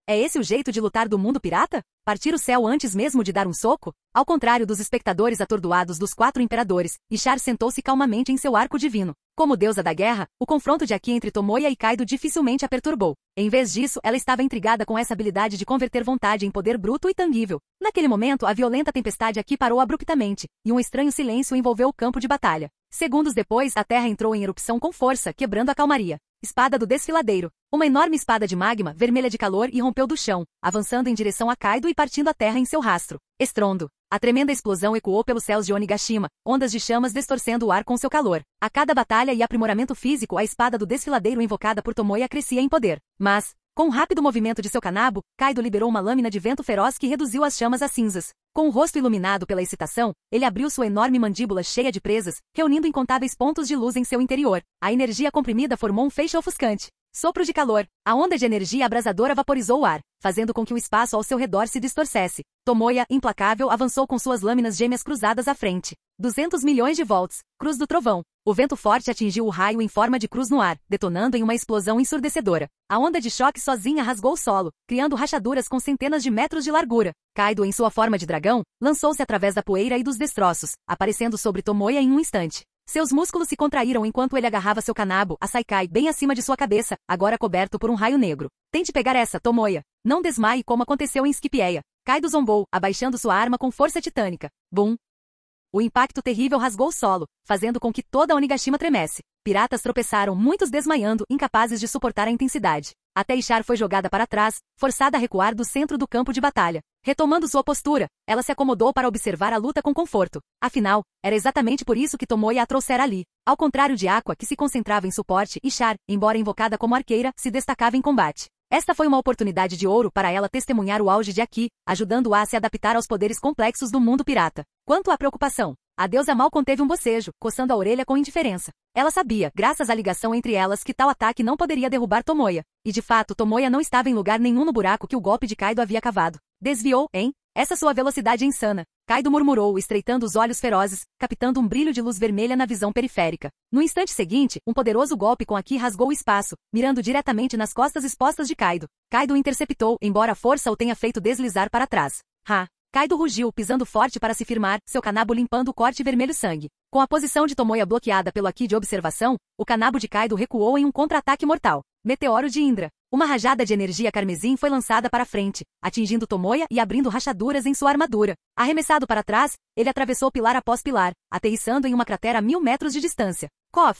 É esse o jeito de lutar do mundo pirata? Partir o céu antes mesmo de dar um soco? Ao contrário dos espectadores atordoados dos 4 imperadores, Ishar sentou-se calmamente em seu arco divino. Como deusa da guerra, o confronto de Aki entre Tomoya e Kaido dificilmente a perturbou. Em vez disso, ela estava intrigada com essa habilidade de converter vontade em poder bruto e tangível. Naquele momento, a violenta tempestade Aki parou abruptamente, e um estranho silêncio envolveu o campo de batalha. Segundos depois, a terra entrou em erupção com força, quebrando a calmaria. Espada do Desfiladeiro. Uma enorme espada de magma, vermelha de calor, irrompeu do chão, avançando em direção a Kaido e partindo a terra em seu rastro. Estrondo. A tremenda explosão ecoou pelos céus de Onigashima, ondas de chamas distorcendo o ar com seu calor. A cada batalha e aprimoramento físico, a espada do Desfiladeiro invocada por Tomoya crescia em poder. Mas, com um rápido movimento de seu kanabo, Kaido liberou uma lâmina de vento feroz que reduziu as chamas a cinzas. Com o rosto iluminado pela excitação, ele abriu sua enorme mandíbula cheia de presas, reunindo incontáveis pontos de luz em seu interior. A energia comprimida formou um feixe ofuscante. Sopro de calor. A onda de energia abrasadora vaporizou o ar, fazendo com que o espaço ao seu redor se distorcesse. Tomoya, implacável, avançou com suas lâminas gêmeas cruzadas à frente. 200 milhões de volts. Cruz do trovão. O vento forte atingiu o raio em forma de cruz no ar, detonando em uma explosão ensurdecedora. A onda de choque sozinha rasgou o solo, criando rachaduras com centenas de metros de largura. Kaido, em sua forma de dragão, lançou-se através da poeira e dos destroços, aparecendo sobre Tomoya em um instante. Seus músculos se contraíram enquanto ele agarrava seu kanabo, a Saikai, bem acima de sua cabeça, agora coberto por um raio negro. Tente pegar essa, Tomoya. Não desmaie como aconteceu em Scipieia. Kaido zombou, abaixando sua arma com força titânica. Bum! O impacto terrível rasgou o solo, fazendo com que toda a Onigashima tremesse. Piratas tropeçaram, muitos desmaiando, incapazes de suportar a intensidade. Até Ishar foi jogada para trás, forçada a recuar do centro do campo de batalha. Retomando sua postura, ela se acomodou para observar a luta com conforto. Afinal, era exatamente por isso que Tomoya a trouxera ali. Ao contrário de Aqua, que se concentrava em suporte, Ishar, embora invocada como arqueira, se destacava em combate. Esta foi uma oportunidade de ouro para ela testemunhar o auge de Aki, ajudando-a a se adaptar aos poderes complexos do mundo pirata. Quanto à preocupação, a deusa mal conteve um bocejo, coçando a orelha com indiferença. Ela sabia, graças à ligação entre elas, que tal ataque não poderia derrubar Tomoya. E de fato, Tomoya não estava em lugar nenhum no buraco que o golpe de Kaido havia cavado. Desviou, hein? Essa sua velocidade é insana. Kaido murmurou, estreitando os olhos ferozes, captando um brilho de luz vermelha na visão periférica. No instante seguinte, um poderoso golpe com Aki rasgou o espaço, mirando diretamente nas costas expostas de Kaido. Kaido o interceptou, embora a força o tenha feito deslizar para trás. Kaido rugiu, pisando forte para se firmar, seu kanabo limpando o corte vermelho sangue. Com a posição de Tomoya bloqueada pelo Aki de observação, o kanabo de Kaido recuou em um contra-ataque mortal. Meteoro de Indra. Uma rajada de energia carmesim foi lançada para frente, atingindo Tomoya e abrindo rachaduras em sua armadura. Arremessado para trás, ele atravessou pilar após pilar, aterrissando em uma cratera a 1000 metros de distância.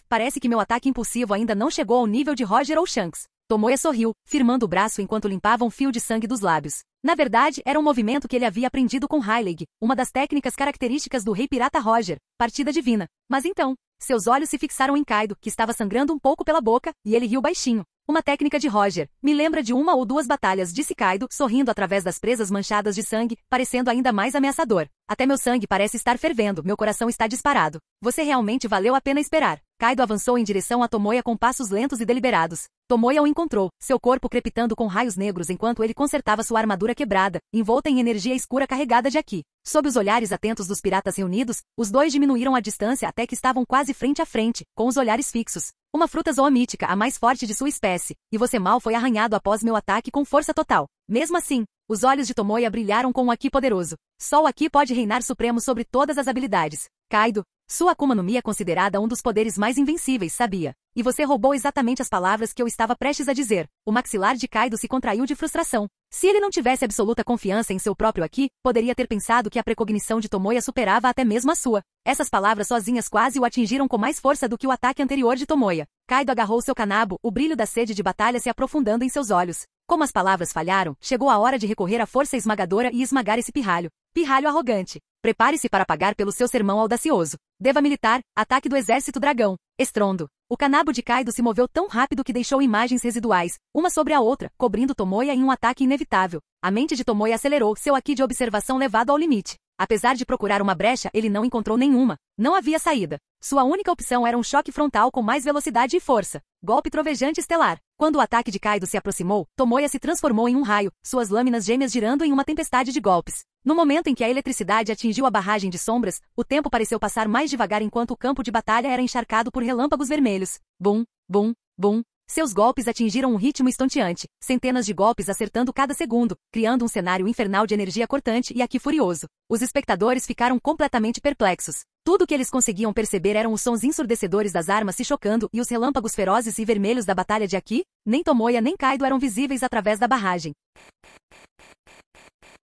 Parece que meu ataque impulsivo ainda não chegou ao nível de Roger ou Shanks. Tomoya sorriu, firmando o braço enquanto limpava um fio de sangue dos lábios. Na verdade, era um movimento que ele havia aprendido com Hyleg, uma das técnicas características do rei pirata Roger, partida divina. Mas então, seus olhos se fixaram em Kaido, que estava sangrando um pouco pela boca, e ele riu baixinho. Uma técnica de Roger. Me lembra de uma ou duas batalhas, disse Kaido, sorrindo através das presas manchadas de sangue, parecendo ainda mais ameaçador. Até meu sangue parece estar fervendo, meu coração está disparado. Você realmente valeu a pena esperar. Kaido avançou em direção a Tomoya com passos lentos e deliberados. Tomoya o encontrou, seu corpo crepitando com raios negros enquanto ele consertava sua armadura quebrada, envolta em energia escura carregada de Aki. Sob os olhares atentos dos piratas reunidos, os dois diminuíram a distância até que estavam quase frente a frente, com os olhares fixos. Uma fruta zoomítica, a mais forte de sua espécie, e você mal foi arranhado após meu ataque com força total. Mesmo assim, os olhos de Tomoya brilharam com um Aki poderoso. Só o Aki pode reinar supremo sobre todas as habilidades. Kaido, sua Akuma no Mi é considerada um dos poderes mais invencíveis, sabia? E você roubou exatamente as palavras que eu estava prestes a dizer. O maxilar de Kaido se contraiu de frustração. Se ele não tivesse absoluta confiança em seu próprio Aki, poderia ter pensado que a precognição de Tomoya superava até mesmo a sua. Essas palavras sozinhas quase o atingiram com mais força do que o ataque anterior de Tomoya. Kaido agarrou seu kanabo, o brilho da sede de batalha se aprofundando em seus olhos. Como as palavras falharam, chegou a hora de recorrer à força esmagadora e esmagar esse pirralho. Pirralho arrogante. Prepare-se para pagar pelo seu sermão audacioso. Deva militar, ataque do exército dragão. Estrondo. O kanabo de Kaido se moveu tão rápido que deixou imagens residuais, uma sobre a outra, cobrindo Tomoya em um ataque inevitável. A mente de Tomoya acelerou, seu Aki de observação levado ao limite. Apesar de procurar uma brecha, ele não encontrou nenhuma. Não havia saída. Sua única opção era um choque frontal com mais velocidade e força. Golpe trovejante estelar. Quando o ataque de Kaido se aproximou, Tomoya se transformou em um raio, suas lâminas gêmeas girando em uma tempestade de golpes. No momento em que a eletricidade atingiu a barragem de sombras, o tempo pareceu passar mais devagar enquanto o campo de batalha era encharcado por relâmpagos vermelhos. Bum, bum, bum. Seus golpes atingiram um ritmo estonteante, centenas de golpes acertando cada segundo, criando um cenário infernal de energia cortante e Aki furioso. Os espectadores ficaram completamente perplexos. Tudo o que eles conseguiam perceber eram os sons ensurdecedores das armas se chocando e os relâmpagos ferozes e vermelhos da batalha de Aki. Nem Tomoya nem Kaido eram visíveis através da barragem.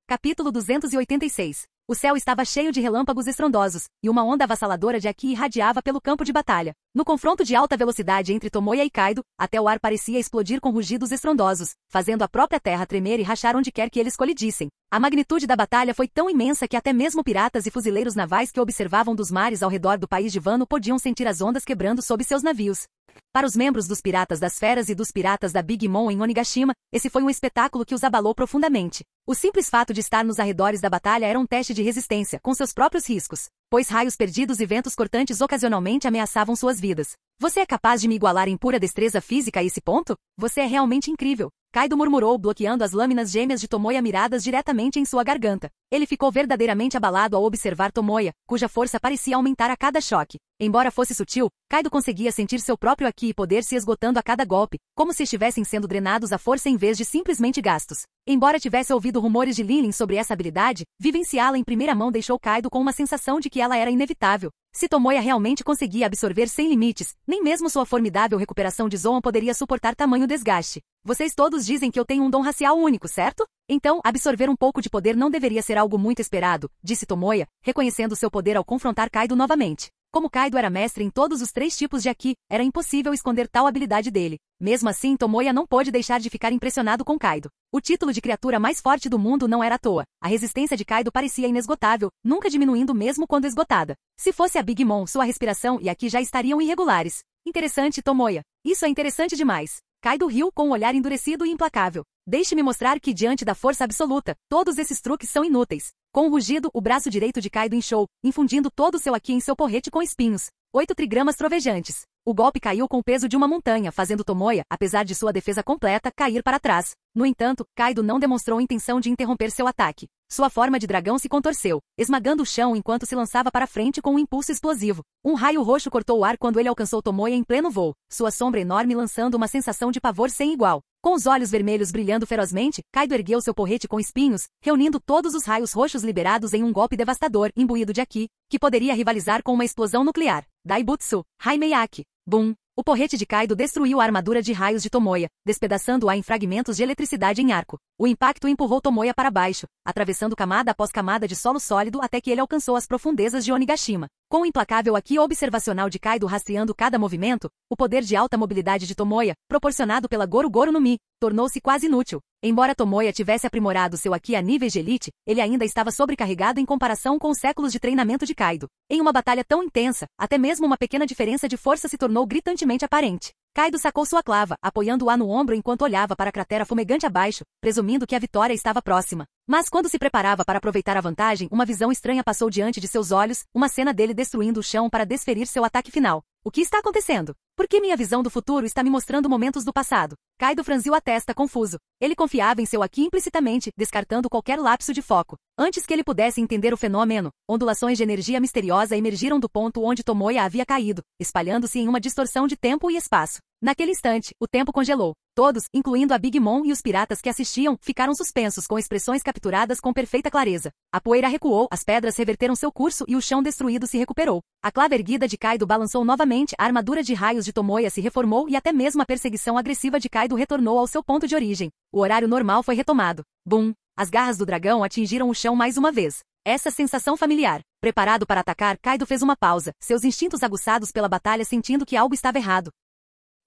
Capítulo 286. O céu estava cheio de relâmpagos estrondosos, e uma onda avassaladora de Aki irradiava pelo campo de batalha. No confronto de alta velocidade entre Tomoya e Kaido, até o ar parecia explodir com rugidos estrondosos, fazendo a própria terra tremer e rachar onde quer que eles colidissem. A magnitude da batalha foi tão imensa que até mesmo piratas e fuzileiros navais que observavam dos mares ao redor do país de Wano podiam sentir as ondas quebrando sob seus navios. Para os membros dos Piratas das Feras e dos Piratas da Big Mom em Onigashima, esse foi um espetáculo que os abalou profundamente. O simples fato de estar nos arredores da batalha era um teste de resistência, com seus próprios riscos, pois raios perdidos e ventos cortantes ocasionalmente ameaçavam suas vidas. Você é capaz de me igualar em pura destreza física a esse ponto? Você é realmente incrível. Kaido murmurou, bloqueando as lâminas gêmeas de Tomoya miradas diretamente em sua garganta. Ele ficou verdadeiramente abalado ao observar Tomoya, cuja força parecia aumentar a cada choque. Embora fosse sutil, Kaido conseguia sentir seu próprio Haki e poder se esgotando a cada golpe, como se estivessem sendo drenados à força em vez de simplesmente gastos. Embora tivesse ouvido rumores de Lilin sobre essa habilidade, vivenciá-la em primeira mão deixou Kaido com uma sensação de que ela era inevitável. Se Tomoya realmente conseguia absorver sem limites, nem mesmo sua formidável recuperação de Zoan poderia suportar tamanho desgaste. Vocês todos dizem que eu tenho um dom racial único, certo? Então, absorver um pouco de poder não deveria ser algo muito esperado, disse Tomoya, reconhecendo seu poder ao confrontar Kaido novamente. Como Kaido era mestre em todos os 3 tipos de Haki, era impossível esconder tal habilidade dele. Mesmo assim, Tomoya não pôde deixar de ficar impressionado com Kaido. O título de criatura mais forte do mundo não era à toa. A resistência de Kaido parecia inesgotável, nunca diminuindo mesmo quando esgotada. Se fosse a Big Mom, sua respiração e Haki já estariam irregulares. Interessante, Tomoya. Isso é interessante demais. Kaido riu com um olhar endurecido e implacável. Deixe-me mostrar que, diante da força absoluta, todos esses truques são inúteis. Com um rugido, o braço direito de Kaido inchou, infundindo todo o seu Haki em seu porrete com espinhos. 8 trigramas trovejantes. O golpe caiu com o peso de uma montanha, fazendo Tomoya, apesar de sua defesa completa, cair para trás. No entanto, Kaido não demonstrou intenção de interromper seu ataque. Sua forma de dragão se contorceu, esmagando o chão enquanto se lançava para frente com um impulso explosivo. Um raio roxo cortou o ar quando ele alcançou Tomoya em pleno voo, sua sombra enorme lançando uma sensação de pavor sem igual. Com os olhos vermelhos brilhando ferozmente, Kaido ergueu seu porrete com espinhos, reunindo todos os raios roxos liberados em um golpe devastador, imbuído de Haki, que poderia rivalizar com uma explosão nuclear. Daibutsu, Haimei-Aki. Bum! O porrete de Kaido destruiu a armadura de raios de Tomoya, despedaçando-a em fragmentos de eletricidade em arco. O impacto empurrou Tomoya para baixo, atravessando camada após camada de solo sólido até que ele alcançou as profundezas de Onigashima. Com o implacável Haki observacional de Kaido rastreando cada movimento, o poder de alta mobilidade de Tomoya, proporcionado pela Goru Goru no Mi, tornou-se quase inútil. Embora Tomoya tivesse aprimorado seu Haki a níveis de elite, ele ainda estava sobrecarregado em comparação com os séculos de treinamento de Kaido. Em uma batalha tão intensa, até mesmo uma pequena diferença de força se tornou gritantemente aparente. Kaido sacou sua clava, apoiando-a no ombro enquanto olhava para a cratera fumegante abaixo, presumindo que a vitória estava próxima. Mas quando se preparava para aproveitar a vantagem, uma visão estranha passou diante de seus olhos, uma cena dele destruindo o chão para desferir seu ataque final. O que está acontecendo? Por que minha visão do futuro está me mostrando momentos do passado? Kaido franziu a testa, confuso. Ele confiava em seu Haki implicitamente, descartando qualquer lapso de foco. Antes que ele pudesse entender o fenômeno, ondulações de energia misteriosa emergiram do ponto onde Tomoya havia caído, espalhando-se em uma distorção de tempo e espaço. Naquele instante, o tempo congelou. Todos, incluindo a Big Mom e os piratas que assistiam, ficaram suspensos com expressões capturadas com perfeita clareza. A poeira recuou, as pedras reverteram seu curso e o chão destruído se recuperou. A clava erguida de Kaido balançou novamente, a armadura de raios de Tomoya se reformou e até mesmo a perseguição agressiva de Kaido retornou ao seu ponto de origem. O horário normal foi retomado. Bum! As garras do dragão atingiram o chão mais uma vez. Essa sensação familiar. Preparado para atacar, Kaido fez uma pausa, seus instintos aguçados pela batalha sentindo que algo estava errado.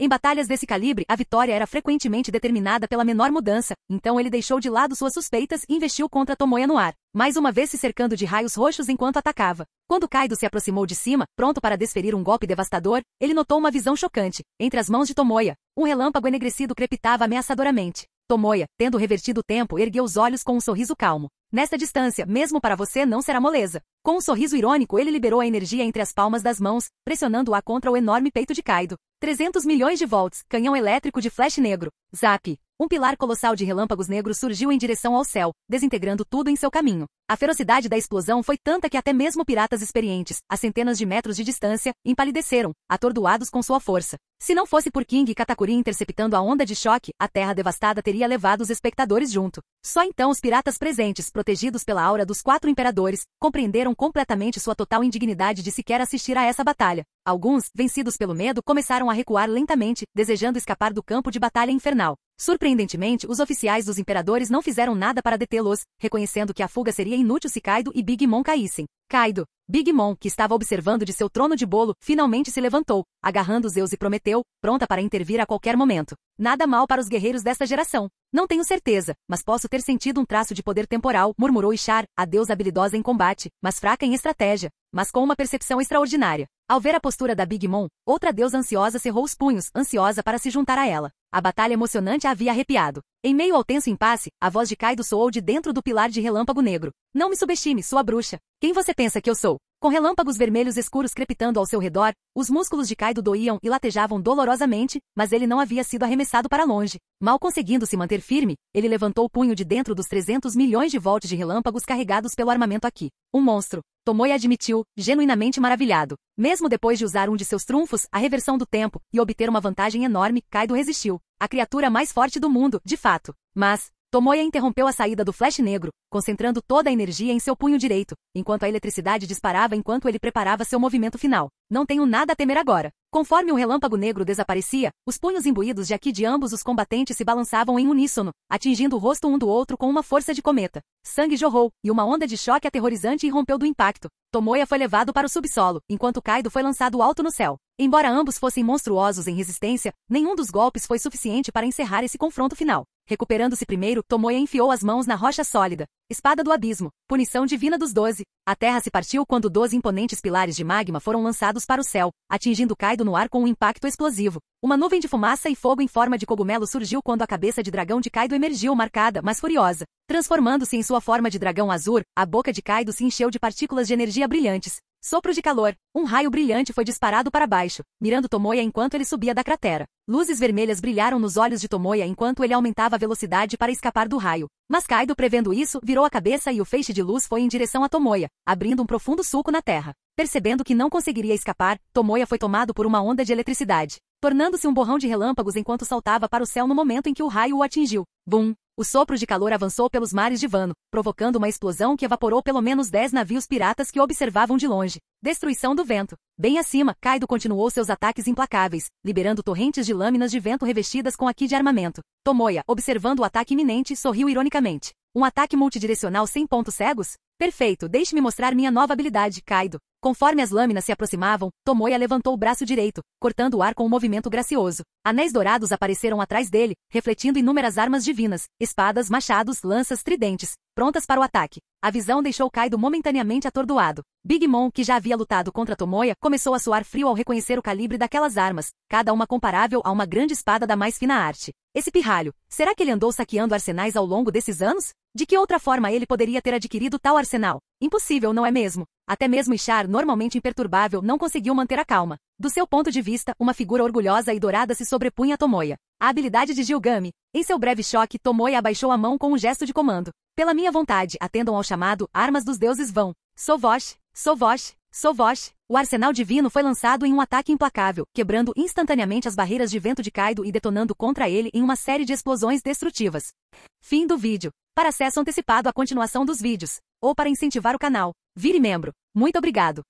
Em batalhas desse calibre, a vitória era frequentemente determinada pela menor mudança, então ele deixou de lado suas suspeitas e investiu contra Tomoya no ar, mais uma vez se cercando de raios roxos enquanto atacava. Quando Kaido se aproximou de cima, pronto para desferir um golpe devastador, ele notou uma visão chocante. Entre as mãos de Tomoya, um relâmpago enegrecido crepitava ameaçadoramente. Tomoya, tendo revertido o tempo, ergueu os olhos com um sorriso calmo. Nesta distância, mesmo para você não será moleza. Com um sorriso irônico, ele liberou a energia entre as palmas das mãos, pressionando-a contra o enorme peito de Kaido. 300 milhões de volts, canhão elétrico de flash negro. Zap! Um pilar colossal de relâmpagos negros surgiu em direção ao céu, desintegrando tudo em seu caminho. A ferocidade da explosão foi tanta que até mesmo piratas experientes, a centenas de metros de distância, empalideceram, atordoados com sua força. Se não fosse por King e Katakuri interceptando a onda de choque, a terra devastada teria levado os espectadores junto. Só então os piratas presentes, protegidos pela aura dos 4 imperadores, compreenderam completamente sua total indignidade de sequer assistir a essa batalha. Alguns, vencidos pelo medo, começaram a recuar lentamente, desejando escapar do campo de batalha infernal. Surpreendentemente, os oficiais dos imperadores não fizeram nada para detê-los, reconhecendo que a fuga seria inútil se Kaido e Big Mom caíssem. Kaido, Big Mom, que estava observando de seu trono de bolo, finalmente se levantou, agarrando Zeus e Prometeu, pronta para intervir a qualquer momento. Nada mal para os guerreiros desta geração. Não tenho certeza, mas posso ter sentido um traço de poder temporal, murmurou Ishar, a deusa habilidosa em combate, mas fraca em estratégia, mas com uma percepção extraordinária. Ao ver a postura da Big Mom, outra deusa ansiosa cerrou os punhos, ansiosa para se juntar a ela. A batalha emocionante a havia arrepiado. Em meio ao tenso impasse, a voz de Kaido soou de dentro do pilar de relâmpago negro. Não me subestime, sua bruxa. Quem você pensa que eu sou? Com relâmpagos vermelhos escuros crepitando ao seu redor, os músculos de Kaido doíam e latejavam dolorosamente, mas ele não havia sido arremessado para longe. Mal conseguindo se manter firme, ele levantou o punho de dentro dos 300 milhões de volts de relâmpagos carregados pelo armamento aqui. Um monstro. Tomoya admitiu, genuinamente maravilhado. Mesmo depois de usar um de seus trunfos, a reversão do tempo, e obter uma vantagem enorme, Kaido resistiu. A criatura mais forte do mundo, de fato. Mas Tomoya interrompeu a saída do flash negro, concentrando toda a energia em seu punho direito, enquanto a eletricidade disparava enquanto ele preparava seu movimento final. Não tenho nada a temer agora. Conforme o relâmpago negro desaparecia, os punhos imbuídos de Haki de ambos os combatentes se balançavam em uníssono, atingindo o rosto um do outro com uma força de cometa. Sangue jorrou, e uma onda de choque aterrorizante irrompeu do impacto. Tomoya foi levado para o subsolo, enquanto Kaido foi lançado alto no céu. Embora ambos fossem monstruosos em resistência, nenhum dos golpes foi suficiente para encerrar esse confronto final. Recuperando-se primeiro, Tomoya enfiou as mãos na rocha sólida. Espada do abismo. Punição divina dos 12. A terra se partiu quando 12 imponentes pilares de magma foram lançados para o céu, atingindo Kaido no ar com um impacto explosivo. Uma nuvem de fumaça e fogo em forma de cogumelo surgiu quando a cabeça de dragão de Kaido emergiu marcada, mas furiosa. Transformando-se em sua forma de dragão azul, a boca de Kaido se encheu de partículas de energia brilhantes. Sopro de calor. Um raio brilhante foi disparado para baixo, mirando Tomoya enquanto ele subia da cratera. Luzes vermelhas brilharam nos olhos de Tomoya enquanto ele aumentava a velocidade para escapar do raio. Mas Kaido, prevendo isso, virou a cabeça e o feixe de luz foi em direção a Tomoya, abrindo um profundo sulco na terra. Percebendo que não conseguiria escapar, Tomoya foi tomado por uma onda de eletricidade, tornando-se um borrão de relâmpagos enquanto saltava para o céu no momento em que o raio o atingiu. Bum! O sopro de calor avançou pelos mares de Wano, provocando uma explosão que evaporou pelo menos 10 navios piratas que observavam de longe. Destruição do vento. Bem acima, Kaido continuou seus ataques implacáveis, liberando torrentes de lâminas de vento revestidas com Haki de armamento. Tomoya, observando o ataque iminente, sorriu ironicamente. Um ataque multidirecional sem pontos cegos? Perfeito, deixe-me mostrar minha nova habilidade, Kaido. Conforme as lâminas se aproximavam, Tomoya levantou o braço direito, cortando o ar com um movimento gracioso. Anéis dourados apareceram atrás dele, refletindo inúmeras armas divinas, espadas, machados, lanças, tridentes, prontas para o ataque. A visão deixou Kaido momentaneamente atordoado. Big Mom, que já havia lutado contra Tomoya, começou a suar frio ao reconhecer o calibre daquelas armas, cada uma comparável a uma grande espada da mais fina arte. Esse pirralho, será que ele andou saqueando arsenais ao longo desses anos? De que outra forma ele poderia ter adquirido tal arsenal? Impossível, não é mesmo? Até mesmo Ishar, normalmente imperturbável, não conseguiu manter a calma. Do seu ponto de vista, uma figura orgulhosa e dourada se sobrepunha a Tomoya. A habilidade de Gilgami. Em seu breve choque, Tomoya abaixou a mão com um gesto de comando. Pela minha vontade, atendam ao chamado, armas dos deuses vão. Sovosh, Sovosh, Sovosh. O arsenal divino foi lançado em um ataque implacável, quebrando instantaneamente as barreiras de vento de Kaido e detonando contra ele em uma série de explosões destrutivas. Fim do vídeo. Para acesso antecipado à continuação dos vídeos, ou para incentivar o canal, vire membro. Muito obrigado.